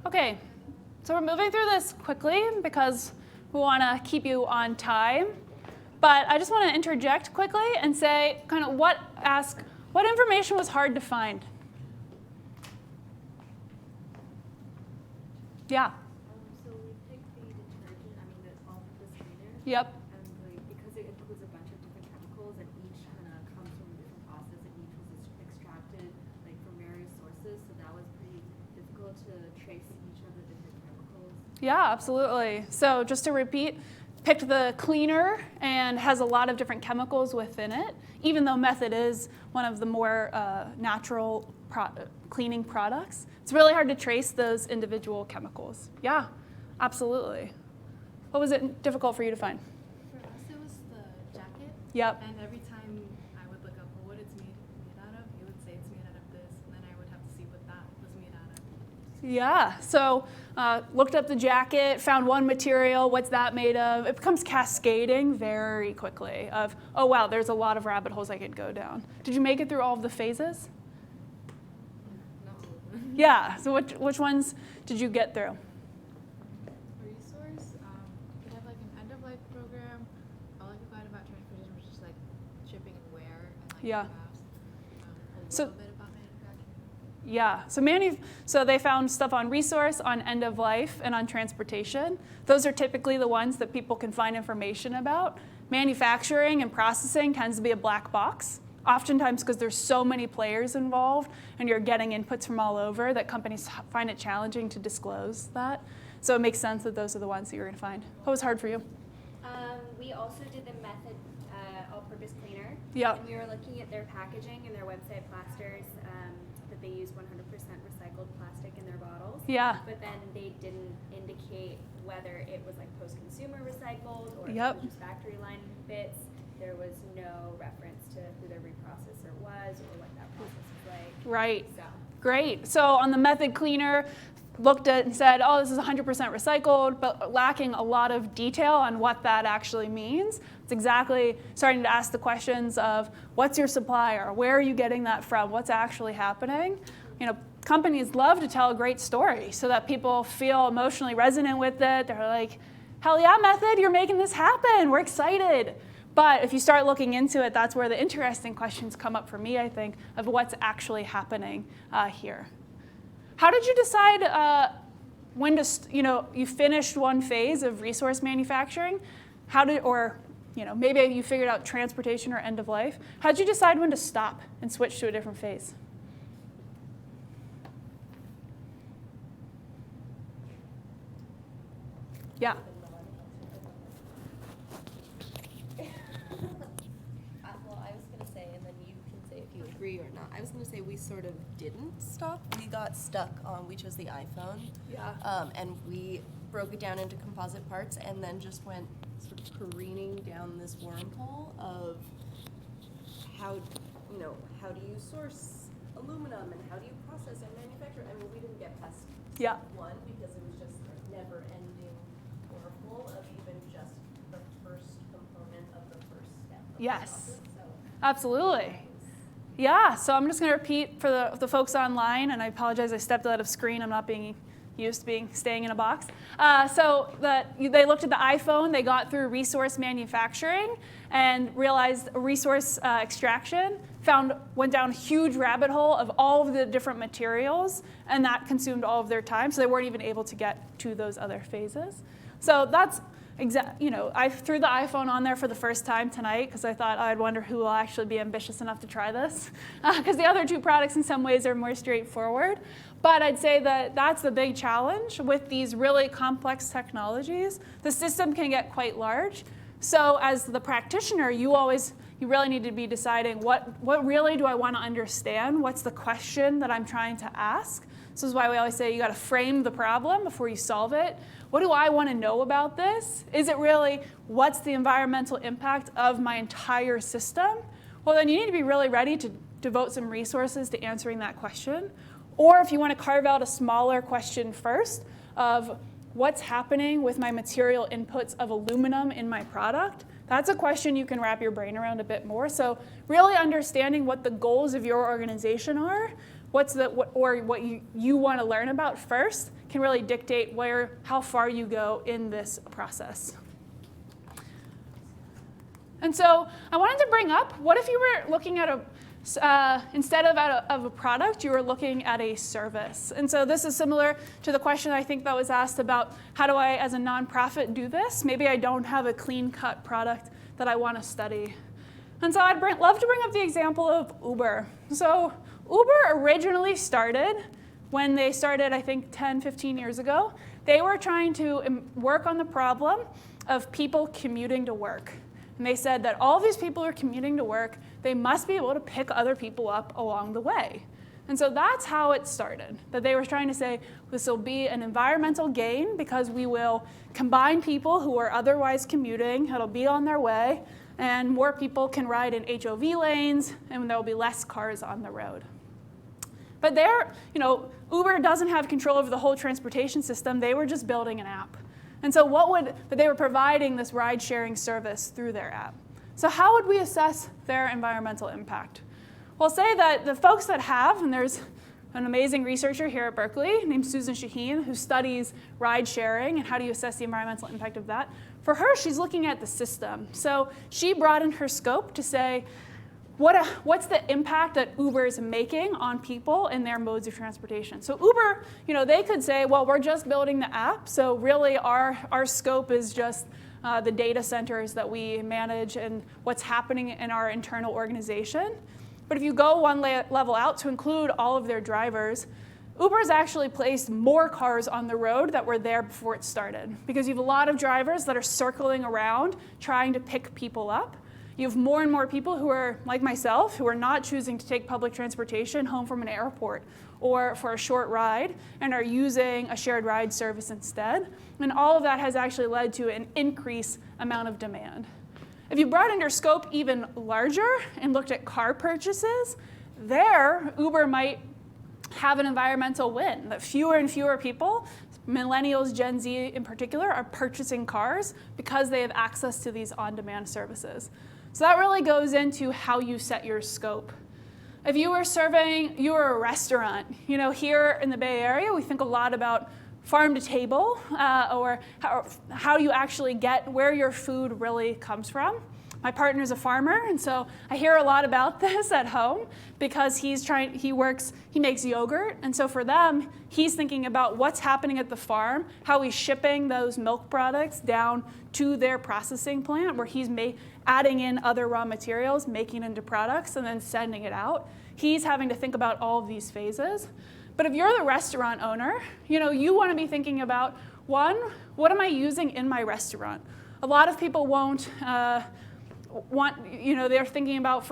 Okay, so we're moving through this quickly because we want to keep you on time. But I just want to interject quickly and say kind of what information was hard to find? Yeah. So we picked the detergent, the all-purpose cleaner. Yep. And because it includes a bunch of different chemicals and each kind of comes from a different process and each was extracted from various sources, so that was pretty difficult to trace each of the different chemicals. Yeah, absolutely. So just to repeat, picked the cleaner and has a lot of different chemicals within it, even though method is one of the more natural cleaning products. It's really hard to trace those individual chemicals. Yeah, absolutely. What was it difficult for you to find? For us, it was the jacket. Yep. And every time I would look up what it's made out of, it would say it's made out of this, and then I would have to see what that was made out of. Yeah, so looked up the jacket, found one material, what's that made of? It becomes cascading very quickly of, oh wow, there's a lot of rabbit holes I could go down. Did you make it through all of the phases? Yeah, so which ones did you get through? Resource, we have an end-of-life program. All I could find about transportation was just shipping and wear and Yeah. fast. A So- little bit about manufacturing. Yeah, so they found stuff on resource, on end of life, and on transportation. Those are typically the ones that people can find information about. Manufacturing and processing tends to be a black box, oftentimes because there's so many players involved and you're getting inputs from all over that companies find it challenging to disclose that. So it makes sense that those are the ones that you're going to find. What was hard for you? We also did the method all-purpose cleaner. Yeah. And we were looking at their packaging and their website plasters that they use 100% recycled plastic in their bottles. Yeah. But then they didn't indicate whether it was post-consumer recycled or if Yep. it was just factory line bits. There was no reference to who their reprocessor was or what that process was like. Right. So. Great. So on the method cleaner, looked at and said, oh, this is 100% recycled, but lacking a lot of detail on what that actually means. It's exactly starting to ask the questions of what's your supplier? Where are you getting that from? What's actually happening? Companies love to tell a great story so that people feel emotionally resonant with it. They're like, hell yeah, method, you're making this happen. We're excited. But if you start looking into it, that's where the interesting questions come up for me, I think, of what's actually happening here. How did you decide when to, you finished one phase of resource manufacturing? Maybe you figured out transportation or end of life. How did you decide when to stop and switch to a different phase? Yeah. Well, I was going to say, and then you can say if you agree or not. I was going to say we sort of didn't stop. We got stuck on, we chose the iPhone. Yeah. And we broke it down into composite parts and then just went sort of careening down this wormhole of how do you source aluminum and how do you process and manufacture? I mean, we didn't get past Yeah. one because it was just a never-ending wormhole of even just the first component of the first step of the Yes. process. So Absolutely. Yeah, so I'm just going to repeat for the folks online, and I apologize, I stepped out of screen. I'm not being used to staying in a box. They looked at the iPhone, they got through resource manufacturing and realized resource extraction, went down a huge rabbit hole of all of the different materials, and that consumed all of their time, so they weren't even able to get to those other phases. So that's I threw the iPhone on there for the first time tonight because I thought I'd wonder who will actually be ambitious enough to try this, because the other two products in some ways are more straightforward. But I'd say that that's the big challenge with these really complex technologies. The system can get quite large. So as the practitioner, you really need to be deciding what really do I want to understand? What's the question that I'm trying to ask? So this is why we always say you got to frame the problem before you solve it. What do I want to know about this? Is it really what's the environmental impact of my entire system? Well, then you need to be really ready to devote some resources to answering that question. Or if you want to carve out a smaller question first of what's happening with my material inputs of aluminum in my product, that's a question you can wrap your brain around a bit more. So really understanding what the goals of your organization are, what you want to learn about first can really dictate how far you go in this process. And so I wanted to bring up, what if you were looking at instead of a product, you were looking at a service? And so this is similar to the question I think that was asked about how do I, as a nonprofit, do this? Maybe I don't have a clean-cut product that I want to study. And so I'd love to bring up the example of Uber. So Uber originally started, when they started, I think 10, 15 years ago, they were trying to work on the problem of people commuting to work. And they said that all these people are commuting to work, they must be able to pick other people up along the way. And so that's how it started, that they were trying to say this will be an environmental gain because we will combine people who are otherwise commuting, it'll be on their way, and more people can ride in HOV lanes, and there will be less cars on the road. But Uber doesn't have control over the whole transportation system. They were just building an app. And so but they were providing this ride-sharing service through their app. So how would we assess their environmental impact? Well, say that the folks that have, and there's an amazing researcher here at Berkeley named Susan Shaheen who studies ride-sharing and how do you assess the environmental impact of that. For her, she's looking at the system. So she broadened her scope to say, what's the impact that Uber is making on people and their modes of transportation? So Uber, they could say, well, we're just building the app, so really our scope is just the data centers that we manage and what's happening in our internal organization. But if you go one level out to include all of their drivers, Uber's actually placed more cars on the road that were there before it started, because you have a lot of drivers that are circling around trying to pick people up. You have more and more people who are, like myself, who are not choosing to take public transportation home from an airport or for a short ride and are using a shared ride service instead. And all of that has actually led to an increased amount of demand. If you broadened your scope even larger and looked at car purchases, there Uber might have an environmental win, that fewer and fewer people, millennials, Gen Z in particular, are purchasing cars because they have access to these on-demand services. So that really goes into how you set your scope. If you were a restaurant, here in the Bay Area, we think a lot about farm to table, or how you actually get where your food really comes from. My partner's a farmer, and so I hear a lot about this at home because he makes yogurt, and so for them, he's thinking about what's happening at the farm, how he's shipping those milk products down to their processing plant where he's adding in other raw materials, making into products, and then sending it out. He's having to think about all of these phases. But if you're the restaurant owner, you want to be thinking about, one, what am I using in my restaurant? A lot of people they're thinking about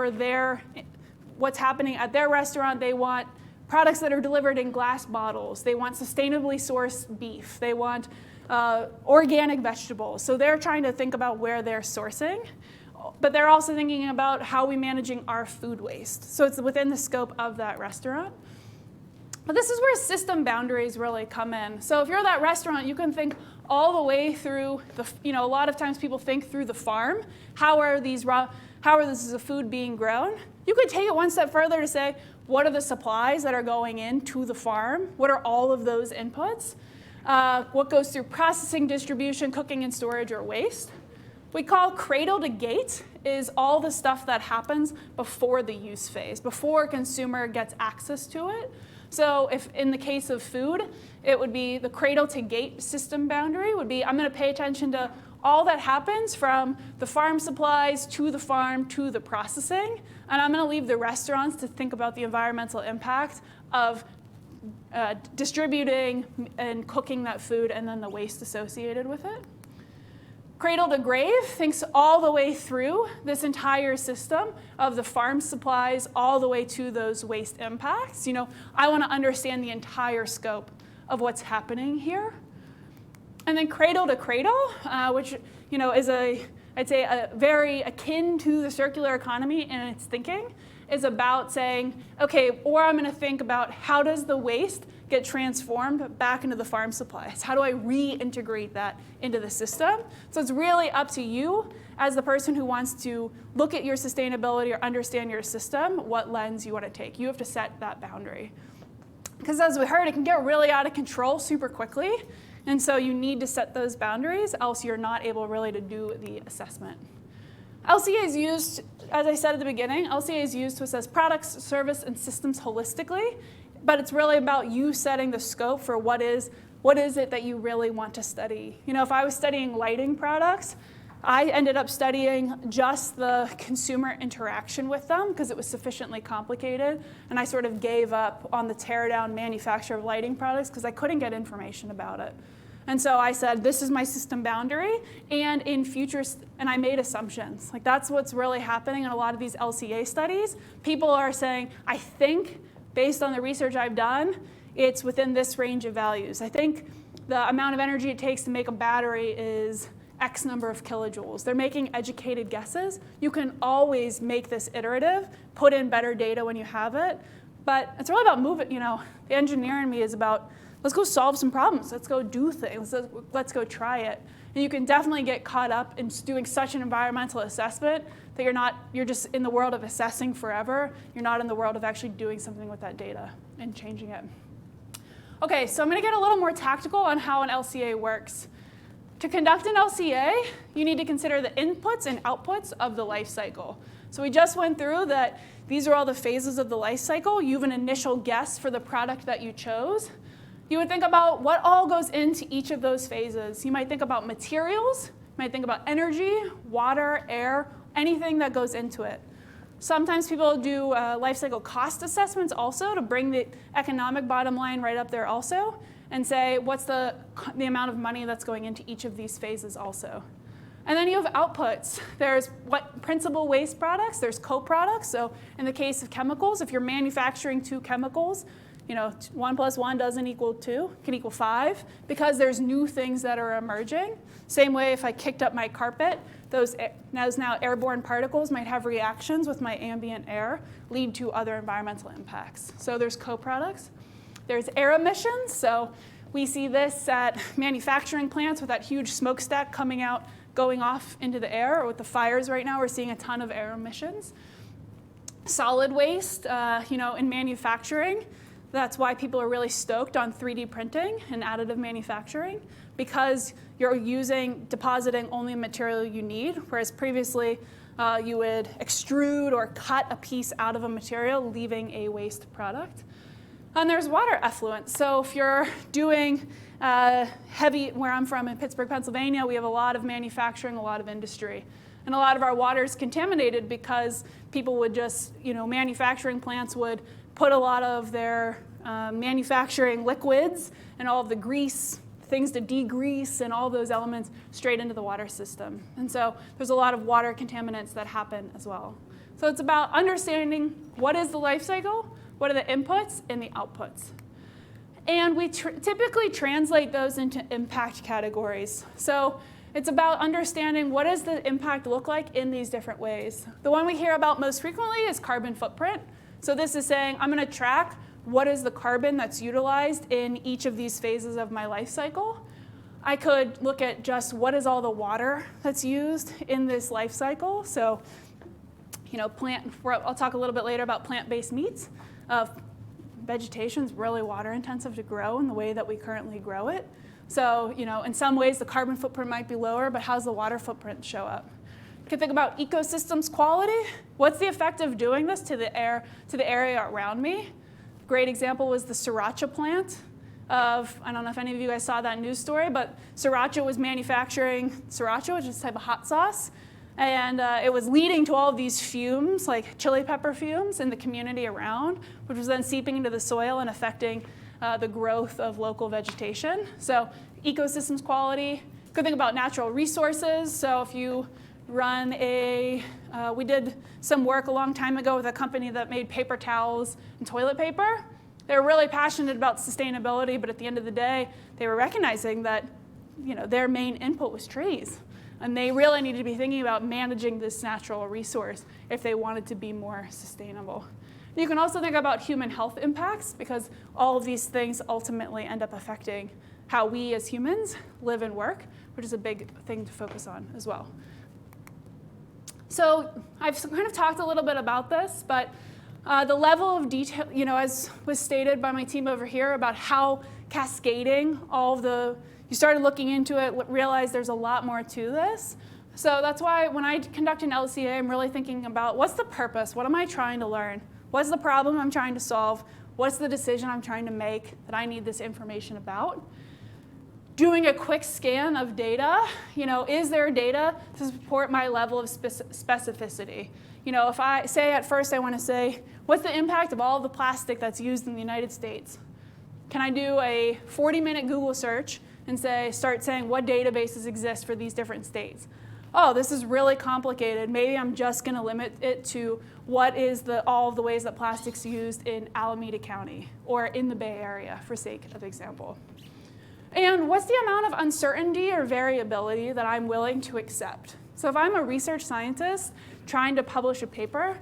what's happening at their restaurant. They want products that are delivered in glass bottles. They want sustainably sourced beef. They want organic vegetables. So they're trying to think about where they're sourcing. But they're also thinking about how we're managing our food waste. So it's within the scope of that restaurant. But this is where system boundaries really come in. So if you're that restaurant, you can think all the way through a lot of times people think through the farm. How are this food being grown? You could take it one step further to say, what are the supplies that are going into the farm? What are all of those inputs? What goes through processing, distribution, cooking, and storage, or waste? We call cradle to gate is all the stuff that happens before the use phase, before a consumer gets access to it. So if in the case of food, it would be the cradle to gate system boundary would be, I'm going to pay attention to all that happens from the farm supplies to the farm to the processing, and I'm going to leave the restaurants to think about the environmental impact of distributing and cooking that food and then the waste associated with it. Cradle to grave thinks all the way through this entire system of the farm supplies all the way to those waste impacts. I want to understand the entire scope of what's happening here. And then cradle to cradle, which is I'd say a very akin to the circular economy in its thinking, is about saying, okay, or I'm going to think about how does the waste get transformed back into the farm supplies? How do I reintegrate that into the system? So it's really up to you as the person who wants to look at your sustainability or understand your system, what lens you want to take. You have to set that boundary. Because as we heard, it can get really out of control super quickly. And so you need to set those boundaries, else you're not able really to do the assessment. LCA is used, as I said at the beginning, LCA is used to assess products, service, and systems holistically. But it's really about you setting the scope for what is it that you really want to study. If I was studying lighting products, I ended up studying just the consumer interaction with them because it was sufficiently complicated, and I sort of gave up on the tear-down manufacture of lighting products because I couldn't get information about it. And so I said, this is my system boundary, and in future, and I made assumptions. Like that's what's really happening in a lot of these LCA studies. People are saying, I think, based on the research I've done, it's within this range of values. I think the amount of energy it takes to make a battery is X number of kilojoules. They're making educated guesses. You can always make this iterative, put in better data when you have it, but it's really about moving, the engineer in me is about, let's go solve some problems. Let's go do things. Let's go try it. And you can definitely get caught up in doing such an environmental assessment that you're just in the world of assessing forever. You're not in the world of actually doing something with that data and changing it. Okay, so I'm going to get a little more tactical on how an LCA works. To conduct an LCA, you need to consider the inputs and outputs of the life cycle. So we just went through that these are all the phases of the life cycle. You have an initial guess for the product that you chose. You would think about what all goes into each of those phases. You might think about materials, you might think about energy, water, air, anything that goes into it. Sometimes people do life cycle cost assessments also to bring the economic bottom line right up there also and say what's the amount of money that's going into each of these phases also. And then you have outputs. There's principal waste products, there's co-products. So in the case of chemicals, if you're manufacturing two chemicals, 1 + 1 doesn't equal 2, can equal 5, because there's new things that are emerging. Same way if I kicked up my carpet, those now airborne particles might have reactions with my ambient air, lead to other environmental impacts. So there's co-products. There's air emissions. So we see this at manufacturing plants with that huge smokestack coming out, going off into the air, or with the fires right now, we're seeing a ton of air emissions. Solid waste, in manufacturing. That's why people are really stoked on 3D printing and additive manufacturing, because you're depositing only the material you need, whereas previously you would extrude or cut a piece out of a material, leaving a waste product. And there's water effluent. So if you're doing heavy, where I'm from in Pittsburgh, Pennsylvania, we have a lot of manufacturing, a lot of industry. And a lot of our water is contaminated because people would just, manufacturing plants would put a lot of their manufacturing liquids and all of the grease, things to degrease and all those elements straight into the water system. And so there's a lot of water contaminants that happen as well. So it's about understanding what is the life cycle, what are the inputs and the outputs. And we typically translate those into impact categories. So it's about understanding what does the impact look like in these different ways. The one we hear about most frequently is carbon footprint. So this is saying I'm going to track what is the carbon that's utilized in each of these phases of my life cycle. I could look at just what is all the water that's used in this life cycle. So, I'll talk a little bit later about plant-based meats. Vegetation is really water intensive to grow in the way that we currently grow it. So, in some ways the carbon footprint might be lower, but how's the water footprint show up? You can think about ecosystems quality. What's the effect of doing this to the area around me? Great example was the sriracha plant. I don't know if any of you guys saw that news story, but Sriracha was manufacturing sriracha, which is a type of hot sauce, and it was leading to all of these fumes, like chili pepper fumes, in the community around, which was then seeping into the soil and affecting the growth of local vegetation. So ecosystems quality. Good thing about natural resources. So if you run we did some work a long time ago with a company that made paper towels and toilet paper. They were really passionate about sustainability, but at the end of the day, they were recognizing that their main input was trees. And they really needed to be thinking about managing this natural resource if they wanted to be more sustainable. You can also think about human health impacts, because all of these things ultimately end up affecting how we as humans live and work, which is a big thing to focus on as well. So I've kind of talked a little bit about this, but the level of detail, as was stated by my team over here about how cascading you started looking into it, realized there's a lot more to this. So that's why when I conduct an LCA, I'm really thinking about what's the purpose? What am I trying to learn? What's the problem I'm trying to solve? What's the decision I'm trying to make that I need this information about? Doing a quick scan of data, is there data to support my level of specificity? If I say at first I want to say, what's the impact of all of the plastic that's used in the United States? Can I do a 40-minute Google search and start saying what databases exist for these different states? Oh, this is really complicated. Maybe I'm just going to limit it to what is all of the ways that plastic's used in Alameda County or in the Bay Area, for sake of example. And what's the amount of uncertainty or variability that I'm willing to accept? So if I'm a research scientist trying to publish a paper,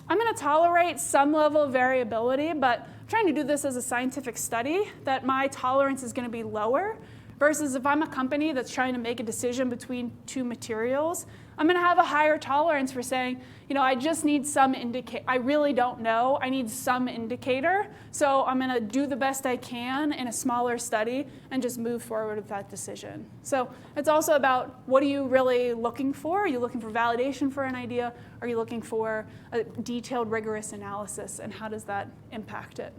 I'm going to tolerate some level of variability, but I'm trying to do this as a scientific study, that my tolerance is going to be lower, versus if I'm a company that's trying to make a decision between two materials, I'm going to have a higher tolerance for saying, I just need some indicator. I really don't know. I need some indicator. So I'm going to do the best I can in a smaller study and just move forward with that decision. So it's also about, what are you really looking for? Are you looking for validation for an idea? Are you looking for a detailed, rigorous analysis? And how does that impact it?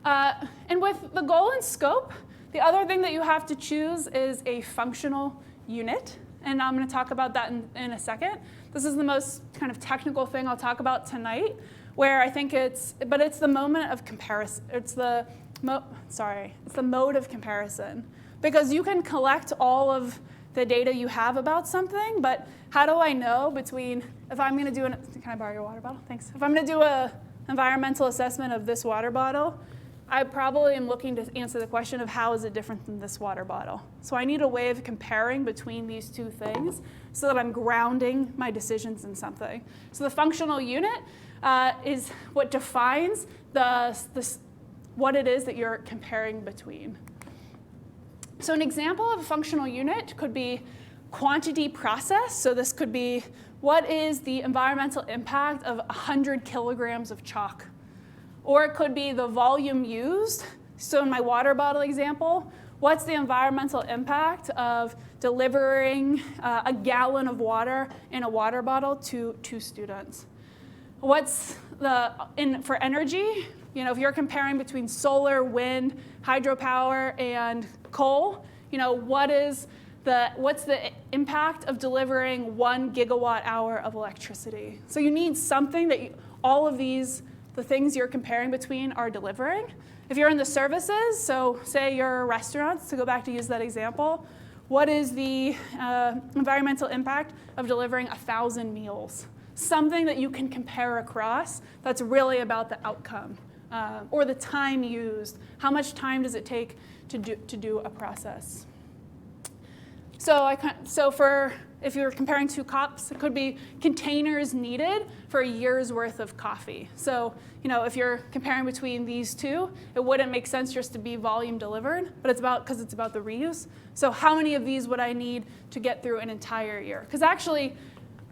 And with the goal and scope, the other thing that you have to choose is a functional unit. And I'm going to talk about that in a second. This is the most kind of technical thing I'll talk about tonight, where I think it's the moment of comparison. It's the mode of comparison. Because you can collect all of the data you have about something, but how do I know if I'm going to do can I borrow your water bottle? Thanks. If I'm going to do an environmental assessment of this water bottle, I probably am looking to answer the question of how is it different than this water bottle. So I need a way of comparing between these two things so that I'm grounding my decisions in something. So the functional unit is what defines what it is that you're comparing between. So an example of a functional unit could be quantity processed. So this could be, what is the environmental impact of 100 kilograms of chalk? Or it could be the volume used. So in my water bottle example, what's the environmental impact of delivering a gallon of water in a water bottle to students? What's for energy? If you're comparing between solar, wind, hydropower, and coal, what's the impact of delivering 1 gigawatt hour of electricity? So you need something that all of the things you're comparing between are delivering. If you're in the services, so say you're a restaurant, to go back to use that example, what is the environmental impact of delivering 1,000 meals? Something that you can compare across that's really about the outcome, or the time used. How much time does it take to do a process? So for if you're comparing 2 cups, it could be containers needed for a year's worth of coffee. So, if you're comparing between these two, it wouldn't make sense just to be volume delivered, but because it's about the reuse. So how many of these would I need to get through an entire year? Because actually,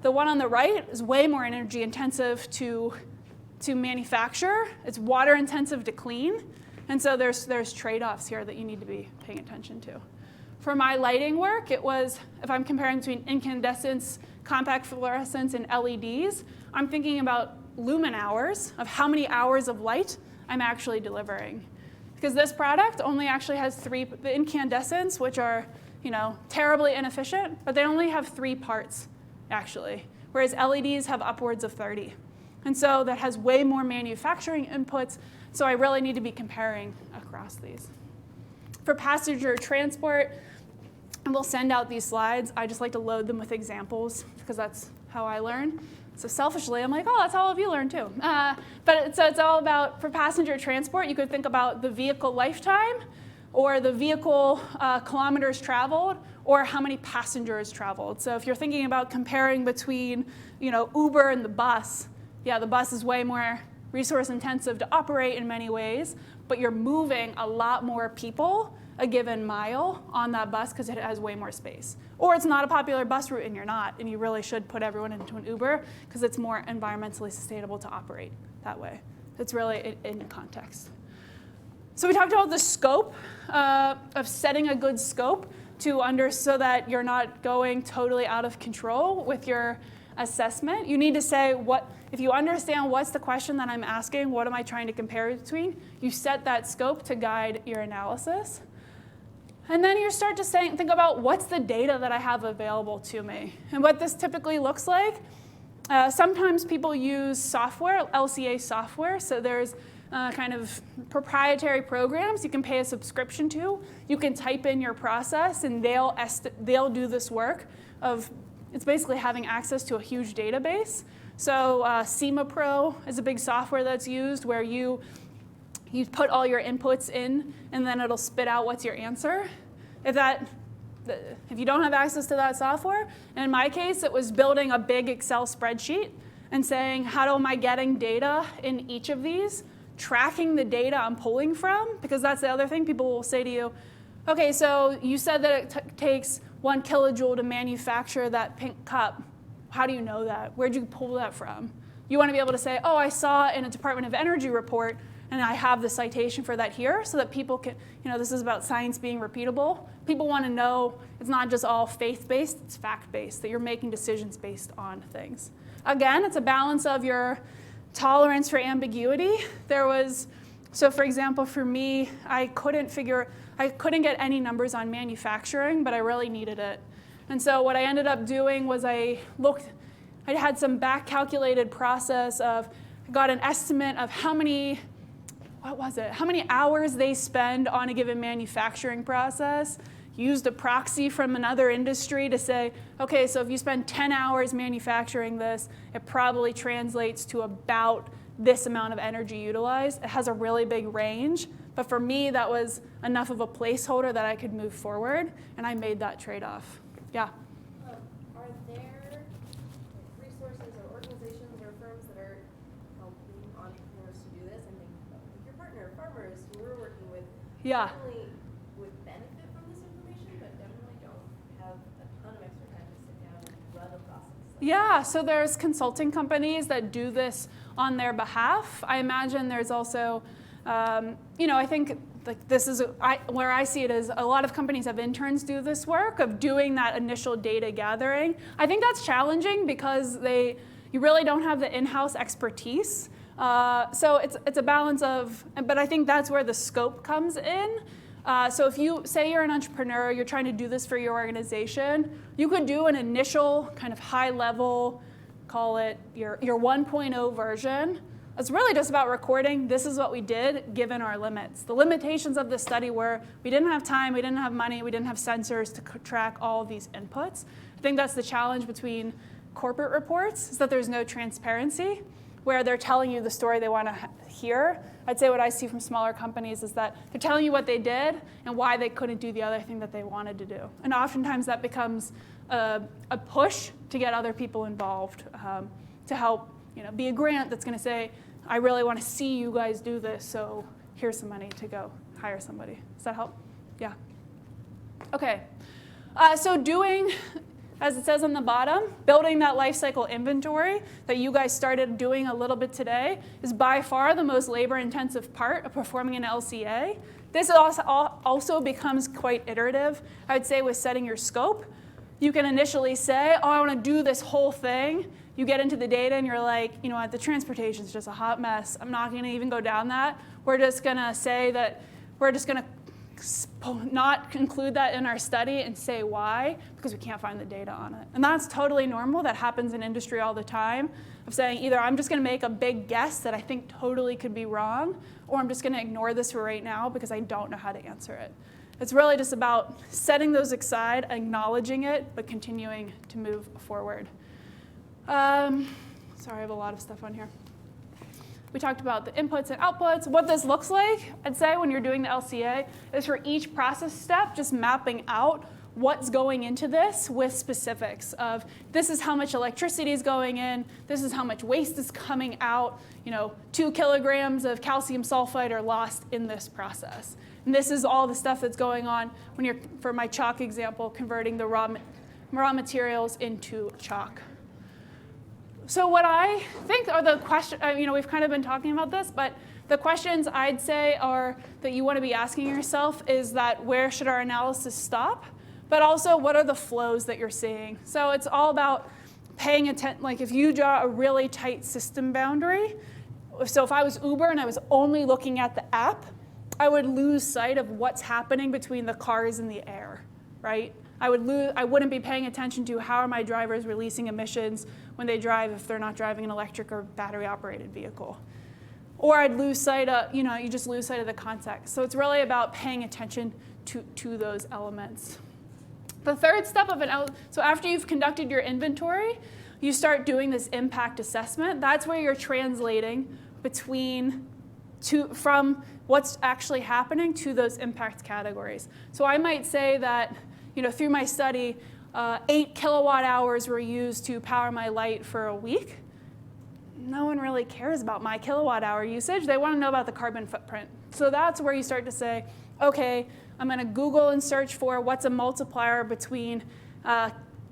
the one on the right is way more energy intensive to manufacture. It's water intensive to clean. And so there's trade-offs here that you need to be paying attention to. For my lighting work, it was, if I'm comparing between incandescents, compact fluorescents, and LEDs, I'm thinking about lumen hours of how many hours of light I'm actually delivering. Because this product only actually has 3, the incandescents, which are terribly inefficient, but they only have 3 parts, actually, whereas LEDs have upwards of 30. And so that has way more manufacturing inputs, so I really need to be comparing across these. For passenger transport, and we'll send out these slides. I just like to load them with examples because that's how I learn. So selfishly, I'm like, oh, that's how all of you learn too. So it's all about, for passenger transport, you could think about the vehicle lifetime or the vehicle kilometers traveled or how many passengers traveled. So if you're thinking about comparing between Uber and the bus, yeah, the bus is way more resource intensive to operate in many ways, but you're moving a lot more people a given mile on that bus because it has way more space. Or it's not a popular bus route and you're not, and you really should put everyone into an Uber because it's more environmentally sustainable to operate that way. It's really in context. So we talked about the scope of setting a good scope so that you're not going totally out of control with your assessment. You need to say if you understand what's the question that I'm asking, what am I trying to compare between, you set that scope to guide your analysis. And then you start to think about what's the data that I have available to me. And what this typically looks like, sometimes people use software, LCA software, so there's kind of proprietary programs you can pay a subscription to. You can type in your process and they'll do this work of, it's basically having access to a huge database. So SEMA Pro is a big software that's used where you put all your inputs in and then it'll spit out what's your answer. If you don't have access to that software, and in my case, it was building a big Excel spreadsheet and saying, how am I getting data in each of these, tracking the data I'm pulling from, because that's the other thing. People will say to you, okay, so you said that it takes 1 kilojoule to manufacture that pink cup. How do you know that? Where'd you pull that from? You want to be able to say, oh, I saw in a Department of Energy report, and I have the citation for that here so that people can, this is about science being repeatable. People want to know it's not just all faith-based, it's fact-based, that you're making decisions based on things. Again, it's a balance of your tolerance for ambiguity. So for example, for me, I couldn't get any numbers on manufacturing, but I really needed it. And so what I ended up doing was I had some back-calculated process of, I got an estimate of how many hours they spend on a given manufacturing process, used a proxy from another industry to say, okay, so if you spend 10 hours manufacturing this, it probably translates to about this amount of energy utilized. It has a really big range, but for me, that was enough of a placeholder that I could move forward, and I made that trade-off. Yeah? Are there resources or organizations or firms that are helping entrepreneurs to do this? And your partner, farmers who we're working with, Yeah. definitely would benefit from this information, but definitely don't have a ton of extra time to sit down and run a process. Yeah, so there's consulting companies that do this on their behalf. I imagine there's also, I think this is where I see it is a lot of companies have interns do this work of doing that initial data gathering. I think that's challenging because you really don't have the in-house expertise. So it's a balance of, but I think that's where the scope comes in. So if you say you're an entrepreneur, you're trying to do this for your organization, you could do an initial kind of high level, call it your 1.0 version. It's really just about recording, this is what we did given our limits. The limitations of this study were we didn't have time, we didn't have money, we didn't have sensors to track all of these inputs. I think that's the challenge between corporate reports, is that there's no transparency. where they're telling you the story they want to hear. I'd say what I see from smaller companies is that they're telling you what they did and why they couldn't do the other thing that they wanted to do. And oftentimes that becomes a push to get other people involved, to help be a grant that's going to say, I really want to see you guys do this, so here's some money to go hire somebody. Does that help? Yeah. Okay. So doing, as it says on the bottom, building that life cycle inventory that you guys started doing a little bit today is by far the most labor-intensive part of performing an LCA. This also becomes quite iterative. I would say with setting your scope, you can initially say, oh, I want to do this whole thing. You get into the data and you're like, you know what, the transportation's just a hot mess. I'm not going to even go down that. We're just going to say that we're just going to not include that in our study and say why, because we can't find the data on it. And that's totally normal. That happens in industry all the time, of saying either I'm just going to make a big guess that I think totally could be wrong, or I'm just going to ignore this for right now because I don't know how to answer it. It's really just about setting those aside, acknowledging it, but continuing to move forward. Sorry, I have a lot of stuff on here. We talked about the inputs and outputs. What this looks like, I'd say, when you're doing the LCA, is for each process step, just mapping out what's going into this with specifics of this is how much electricity is going in, this is how much waste is coming out, 2 kilograms of calcium sulfide are lost in this process. And this is all the stuff that's going on when you're, for my chalk example, converting the raw materials into chalk. So what I think are the questions, we've kind of been talking about this, but the questions I'd say are that you want to be asking yourself is that where should our analysis stop? But also what are the flows that you're seeing? So it's all about paying attention, like if you draw a really tight system boundary, so if I was Uber and I was only looking at the app, I would lose sight of what's happening between the cars and the air, right? I wouldn't be paying attention to how are my drivers releasing emissions when they drive if they're not driving an electric or battery-operated vehicle. Or I'd lose sight of, you just lose sight of the context. So it's really about paying attention to those elements. The third step of so after you've conducted your inventory, you start doing this impact assessment. That's where you're translating from what's actually happening to those impact categories. So I might say that, through my study, 8 kilowatt hours were used to power my light for a week. No one really cares about my kilowatt hour usage. They want to know about the carbon footprint. So that's where you start to say, okay, I'm going to Google and search for what's a multiplier between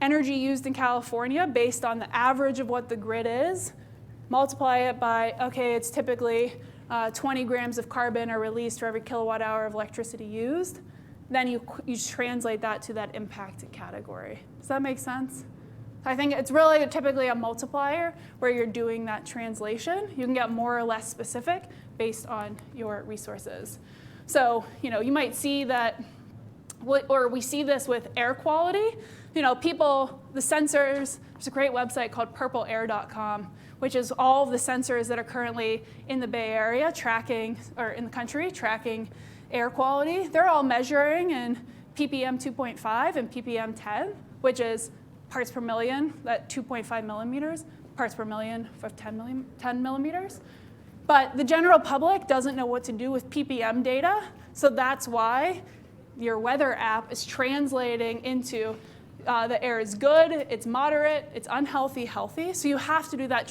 energy used in California based on the average of what the grid is, multiply it by, okay, it's typically 20 grams of carbon are released for every kilowatt hour of electricity used. Then you translate that to that impact category. Does that make sense? I think it's really typically a multiplier where you're doing that translation. You can get more or less specific based on your resources. So, you might see that, or we see this with air quality. The sensors, there's a great website called purpleair.com, which is all of the sensors that are currently in the Bay Area in the country tracking air quality. They're all measuring in ppm 2.5 and ppm 10, which is parts per million, that 2.5 millimeters, parts per million of 10 millimeters. But the general public doesn't know what to do with ppm data, so that's why your weather app is translating into the air is good, it's moderate, it's unhealthy, healthy. So you have to do that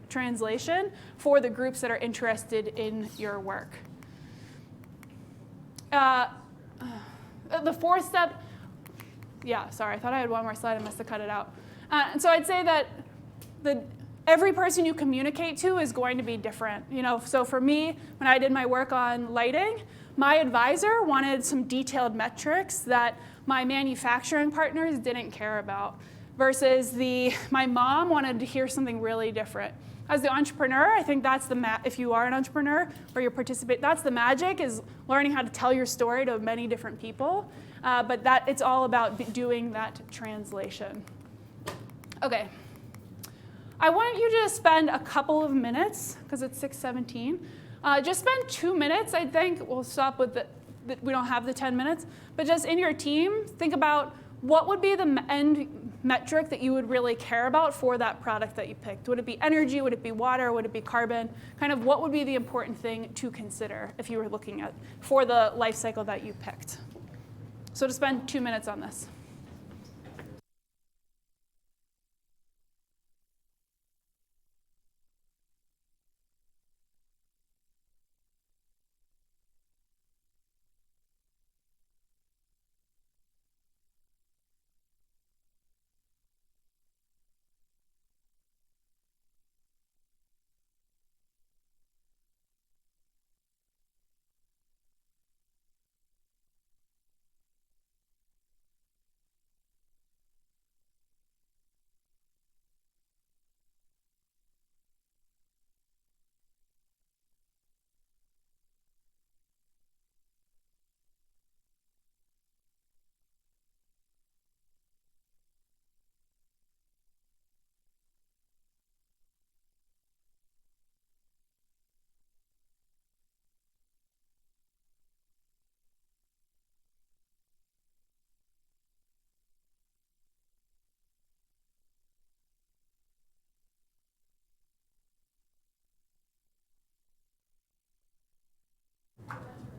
translation for the groups that are interested in your work. The fourth step, sorry, I thought I had one more slide, I must have cut it out. And so I'd say that every person you communicate to is going to be different. So for me, when I did my work on lighting, my advisor wanted some detailed metrics that my manufacturing partners didn't care about, versus my mom wanted to hear something really different. As the entrepreneur, I think that's if you are an entrepreneur or you participate, that's the magic, is learning how to tell your story to many different people. But it's all about doing that translation. Okay. I want you to spend a couple of minutes, because it's 6:17. Just spend 2 minutes, I think. We'll stop with we don't have the 10 minutes. But just in your team, think about what would be the end metric that you would really care about for that product that you picked? Would it be energy? Would it be water? Would it be carbon? Kind of what would be the important thing to consider if you were looking at for the life cycle that you picked? So to spend 2 minutes on this.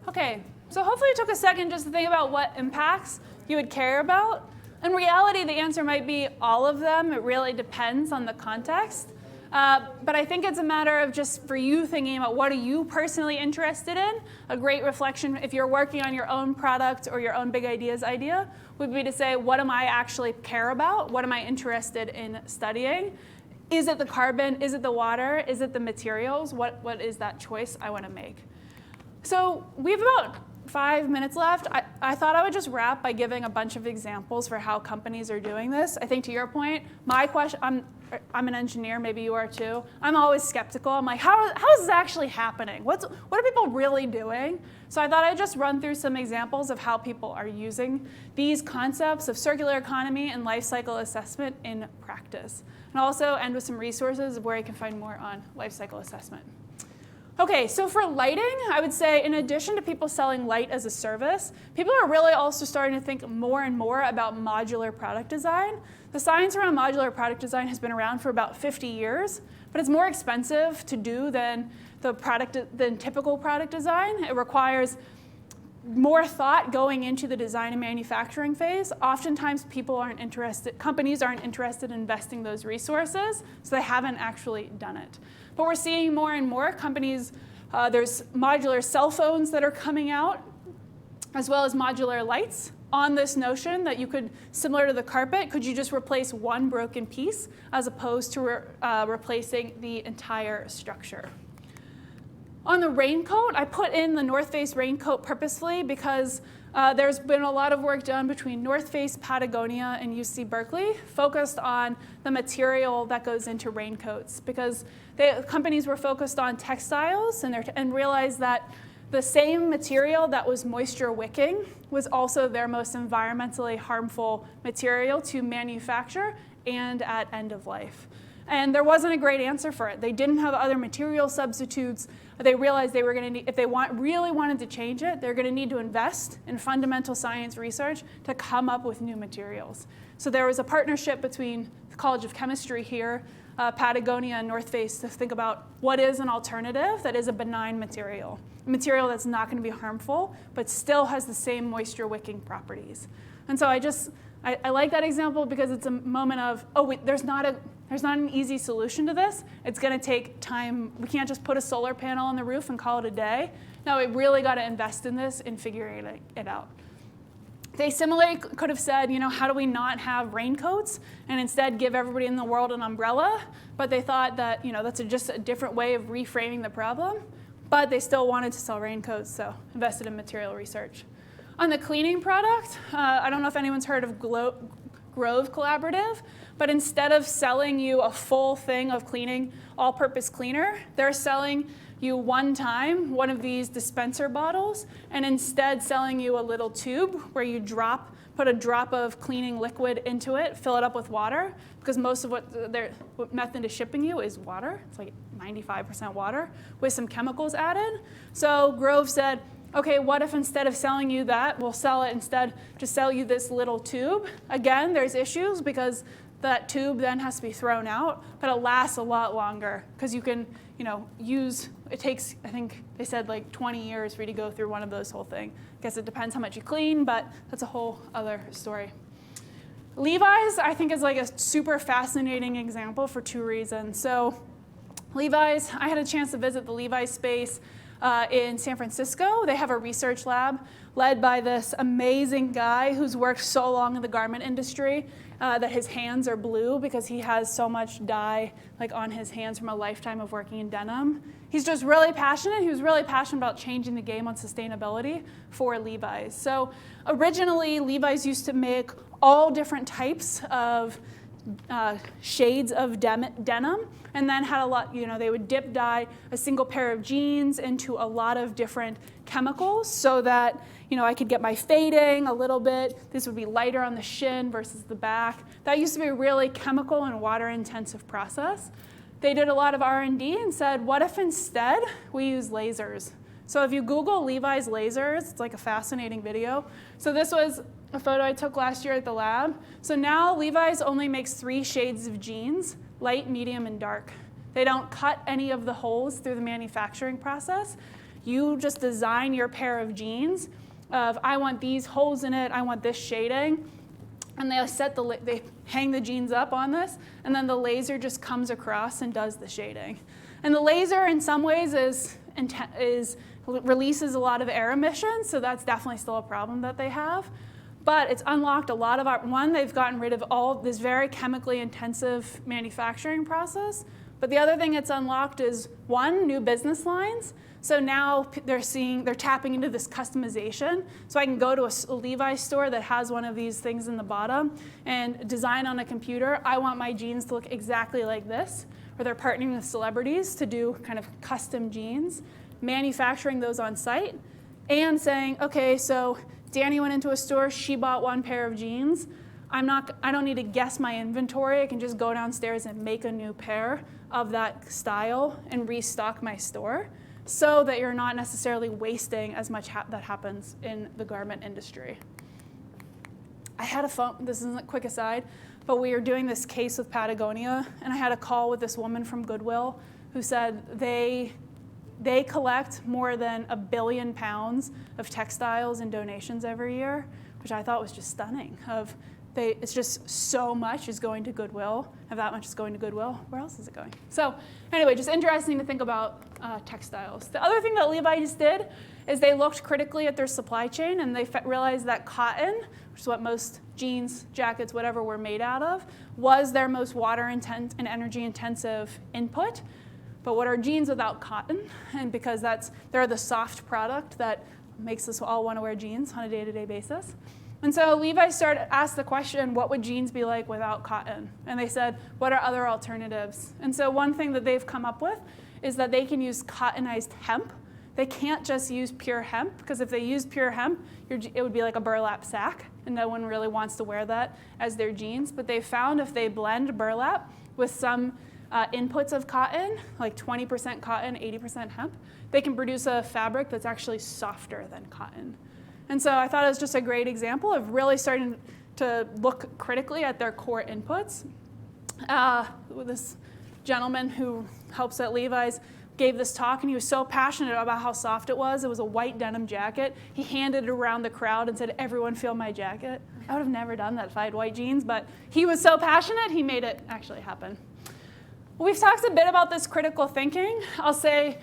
Okay, so hopefully you took a second just to think about what impacts you would care about. In reality, the answer might be all of them. It really depends on the context. But I think it's a matter of just for you thinking about what are you personally interested in. A great reflection, if you're working on your own product or your own big ideas idea, would be to say, what am I actually care about? What am I interested in studying? Is it the carbon? Is it the water? Is it the materials? What is that choice I want to make? So we have about 5 minutes left. I thought I would just wrap by giving a bunch of examples for how companies are doing this. I think to your point, my question, I'm an engineer, maybe you are too. I'm always skeptical. I'm like, how is this actually happening? What are people really doing? So I thought I'd just run through some examples of how people are using these concepts of circular economy and life cycle assessment in practice. And I'll also end with some resources of where you can find more on life cycle assessment. Okay, so for lighting, I would say in addition to people selling light as a service, people are really also starting to think more and more about modular product design. The science around modular product design has been around for about 50 years, but it's more expensive to do than typical product design. It requires more thought going into the design and manufacturing phase. Oftentimes companies aren't interested in investing those resources, so they haven't actually done it. But we're seeing more and more companies, there's modular cell phones that are coming out, as well as modular lights on this notion that you could, similar to the carpet, could you just replace one broken piece as opposed to replacing the entire structure. On the raincoat, I put in the North Face raincoat purposefully because there's been a lot of work done between North Face, Patagonia, and UC Berkeley focused on the material that goes into raincoats because companies were focused on textiles and realized that the same material that was moisture wicking was also their most environmentally harmful material to manufacture and at end of life. And there wasn't a great answer for it. They didn't have other material substitutes. They realized they were going to need, if they really wanted to change it, they're going to need to invest in fundamental science research to come up with new materials. So there was a partnership between the College of Chemistry here, Patagonia and North Face to think about what is an alternative that is a benign material, a material that's not going to be harmful, but still has the same moisture wicking properties. And so I like that example because it's a moment of, there's not an easy solution to this. It's going to take time. We can't just put a solar panel on the roof and call it a day. No, we really got to invest in this and figuring it out. They similarly could have said, how do we not have raincoats and instead give everybody in the world an umbrella? But they thought that, that's just a different way of reframing the problem. But they still wanted to sell raincoats, so invested in material research. On the cleaning product, I don't know if anyone's heard of Grove Collaborative, but instead of selling you a full thing of cleaning, all-purpose cleaner, they're selling you one of these dispenser bottles, and instead selling you a little tube where you put a drop of cleaning liquid into it, fill it up with water, because most of what their method is shipping you is water. It's like 95% water with some chemicals added. So Grove said, okay, what if instead of selling you that, we'll sell it instead, just sell you this little tube? Again, there's issues because that tube then has to be thrown out, but it lasts a lot longer because you can, use, it takes, I think they said like 20 years for you to go through one of those whole thing. I guess it depends how much you clean, but that's a whole other story. Levi's, I think, is like a super fascinating example for 2 reasons. So Levi's, I had a chance to visit the Levi's space in San Francisco. They have a research lab led by this amazing guy who's worked so long in the garment industry that his hands are blue because he has so much dye on his hands from a lifetime of working in denim. He's just really passionate. He was really passionate about changing the game on sustainability for Levi's. So originally, Levi's used to make all different types of shades of denim, and then had a lot, they would dip dye a single pair of jeans into a lot of different chemicals so that, I could get my fading a little bit. This would be lighter on the shin versus the back. That used to be a really chemical and water intensive process. They did a lot of R&D and said, what if instead we use lasers? So if you Google Levi's lasers, it's like a fascinating video. So this was a photo I took last year at the lab. So now Levi's only makes 3 shades of jeans, light, medium, and dark. They don't cut any of the holes through the manufacturing process. You just design your pair of jeans of, I want these holes in it, I want this shading, and they hang the jeans up on this, and then the laser just comes across and does the shading. And the laser, in some ways, releases a lot of air emissions, so that's definitely still a problem that they have. But it's unlocked a lot of they've gotten rid of all this very chemically intensive manufacturing process. But the other thing it's unlocked is, 1, new business lines. So now they're tapping into this customization. So I can go to a Levi's store that has one of these things in the bottom and design on a computer, I want my jeans to look exactly like this. Or they're partnering with celebrities to do kind of custom jeans, manufacturing those on site, and saying, okay, so Danny went into a store, she bought 1 pair of jeans. I don't need to guess my inventory. I can just go downstairs and make a new pair of that style and restock my store so that you're not necessarily wasting as much that happens in the garment industry. I had a phone, this isn't a quick aside, but we were doing this case with Patagonia, and I had a call with this woman from Goodwill who said they collect more than 1 billion pounds of textiles and donations every year, which I thought was just stunning. It's just so much is going to Goodwill. If that much is going to Goodwill, where else is it going? So anyway, just interesting to think about textiles. The other thing that Levi's did is they looked critically at their supply chain, and they realized that cotton, which is what most jeans, jackets, whatever were made out of, was their most water intense and energy intensive input. But what are jeans without cotton? And because they're the soft product that makes us all want to wear jeans on a day-to-day basis. And so Levi asked the question, what would jeans be like without cotton? And they said, what are other alternatives? And so one thing that they've come up with is that they can use cottonized hemp. They can't just use pure hemp, because if they use pure hemp, it would be like a burlap sack, and no one really wants to wear that as their jeans. But they found if they blend burlap with some inputs of cotton, like 20% cotton, 80% hemp, they can produce a fabric that's actually softer than cotton. And so I thought it was just a great example of really starting to look critically at their core inputs. This gentleman who helps at Levi's gave this talk, and he was so passionate about how soft it was. It was a white denim jacket. He handed it around the crowd and said, everyone feel my jacket. I would have never done that if I had white jeans, but he was so passionate, he made it actually happen. We've talked a bit about this critical thinking. I'll say,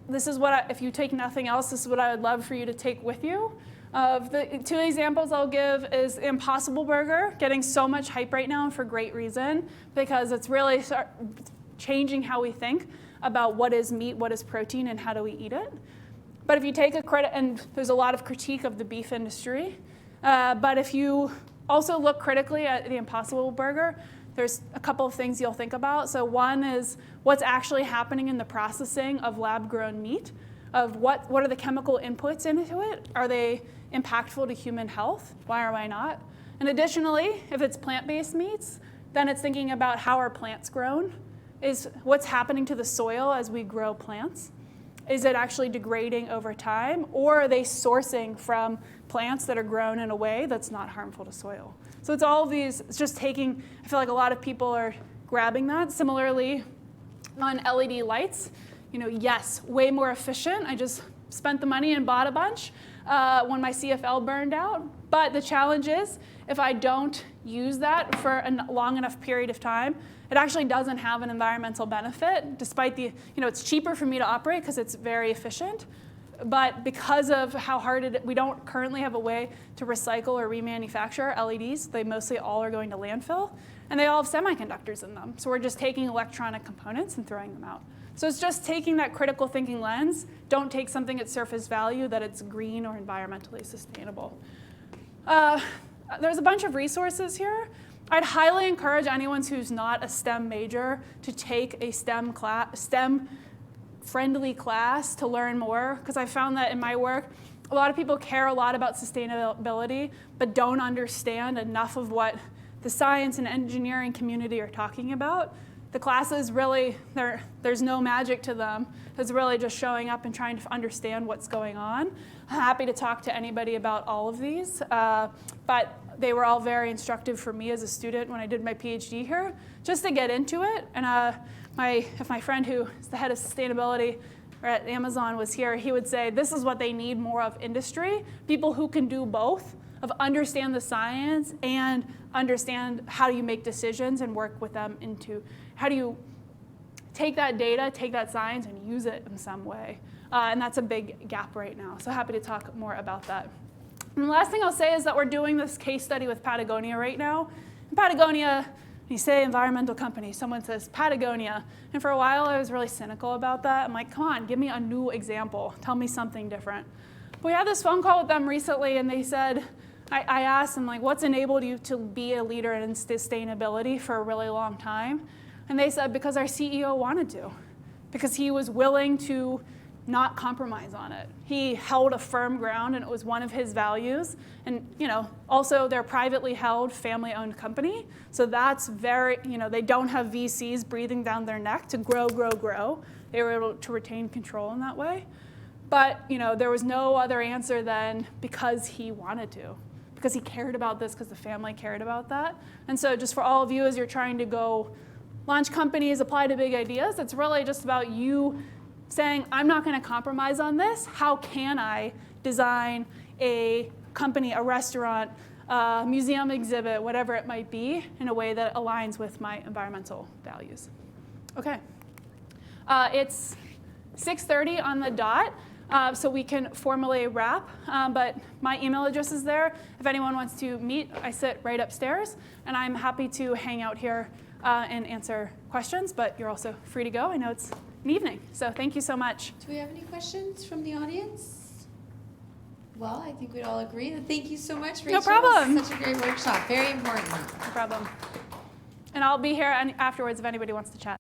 this is if you take nothing else, this is what I would love for you to take with you. The 2 examples I'll give is Impossible Burger, getting so much hype right now, and for great reason, because it's really changing how we think about what is meat, what is protein, and how do we eat it. But if you take and there's a lot of critique of the beef industry, but if you also look critically at the Impossible Burger, there's a couple of things you'll think about. So one is what's actually happening in the processing of lab-grown meat, of what are the chemical inputs into it? Are they impactful to human health? Why or why not? And additionally, if it's plant-based meats, then it's thinking about how are plants grown, is what's happening to the soil as we grow plants. is it actually degrading over time, or are they sourcing from plants that are grown in a way that's not harmful to soil? So it's all of these, it's just taking, I feel like a lot of people are grabbing that. Similarly, on LED lights, yes, way more efficient. I just spent the money and bought a bunch when my CFL burned out. But the challenge is, if I don't use that for a long enough period of time, it actually doesn't have an environmental benefit, despite the, it's cheaper for me to operate because it's very efficient. But because of how hard we don't currently have a way to recycle or remanufacture LEDs. They mostly all are going to landfill, and they all have semiconductors in them. So we're just taking electronic components and throwing them out. So it's just taking that critical thinking lens. Don't take something at surface value that it's green or environmentally sustainable. There's a bunch of resources here. I'd highly encourage anyone who's not a STEM major to take a STEM-friendly class to learn more, because I found that in my work, a lot of people care a lot about sustainability, but don't understand enough of what the science and engineering community are talking about. The classes really, there's no magic to them. It's really just showing up and trying to understand what's going on. I'm happy to talk to anybody about all of these, but they were all very instructive for me as a student when I did my PhD here, just to get into it. And if my friend who is the head of sustainability at Amazon was here, he would say, this is what they need more of industry, people who can do both, of understand the science and understand how you make decisions and work with them into how do you take that data, take that science, and use it in some way. And that's a big gap right now. So happy to talk more about that. And the last thing I'll say is that we're doing this case study with Patagonia right now. In Patagonia, you say environmental company, someone says Patagonia. And for a while, I was really cynical about that. I'm like, come on, give me a new example. Tell me something different. But we had this phone call with them recently, and they said, I asked them, like, what's enabled you to be a leader in sustainability for a really long time? And they said, because our CEO wanted to, because he was willing to not compromise on it. He held a firm ground, and it was one of his values. And also they're a privately held, family-owned company. So that's very, they don't have VCs breathing down their neck to grow, grow, grow. They were able to retain control in that way. But there was no other answer than because he wanted to, because he cared about this, because the family cared about that. And so just for all of you, as you're trying to go launch companies, apply to big ideas, it's really just about you saying, I'm not going to compromise on this. How can I design a company, a restaurant, a museum exhibit, whatever it might be, in a way that aligns with my environmental values? Okay. It's 6:30 on the dot, so we can formally wrap. But my email address is there. If anyone wants to meet, I sit right upstairs, and I'm happy to hang out here and answer questions, but you're also free to go. I know it's an evening, so thank you so much. Do we have any questions from the audience? Well, I think we'd all agree that thank you so much, Rachel. No problem. Such a great workshop. Very important. No problem. And I'll be here afterwards if anybody wants to chat.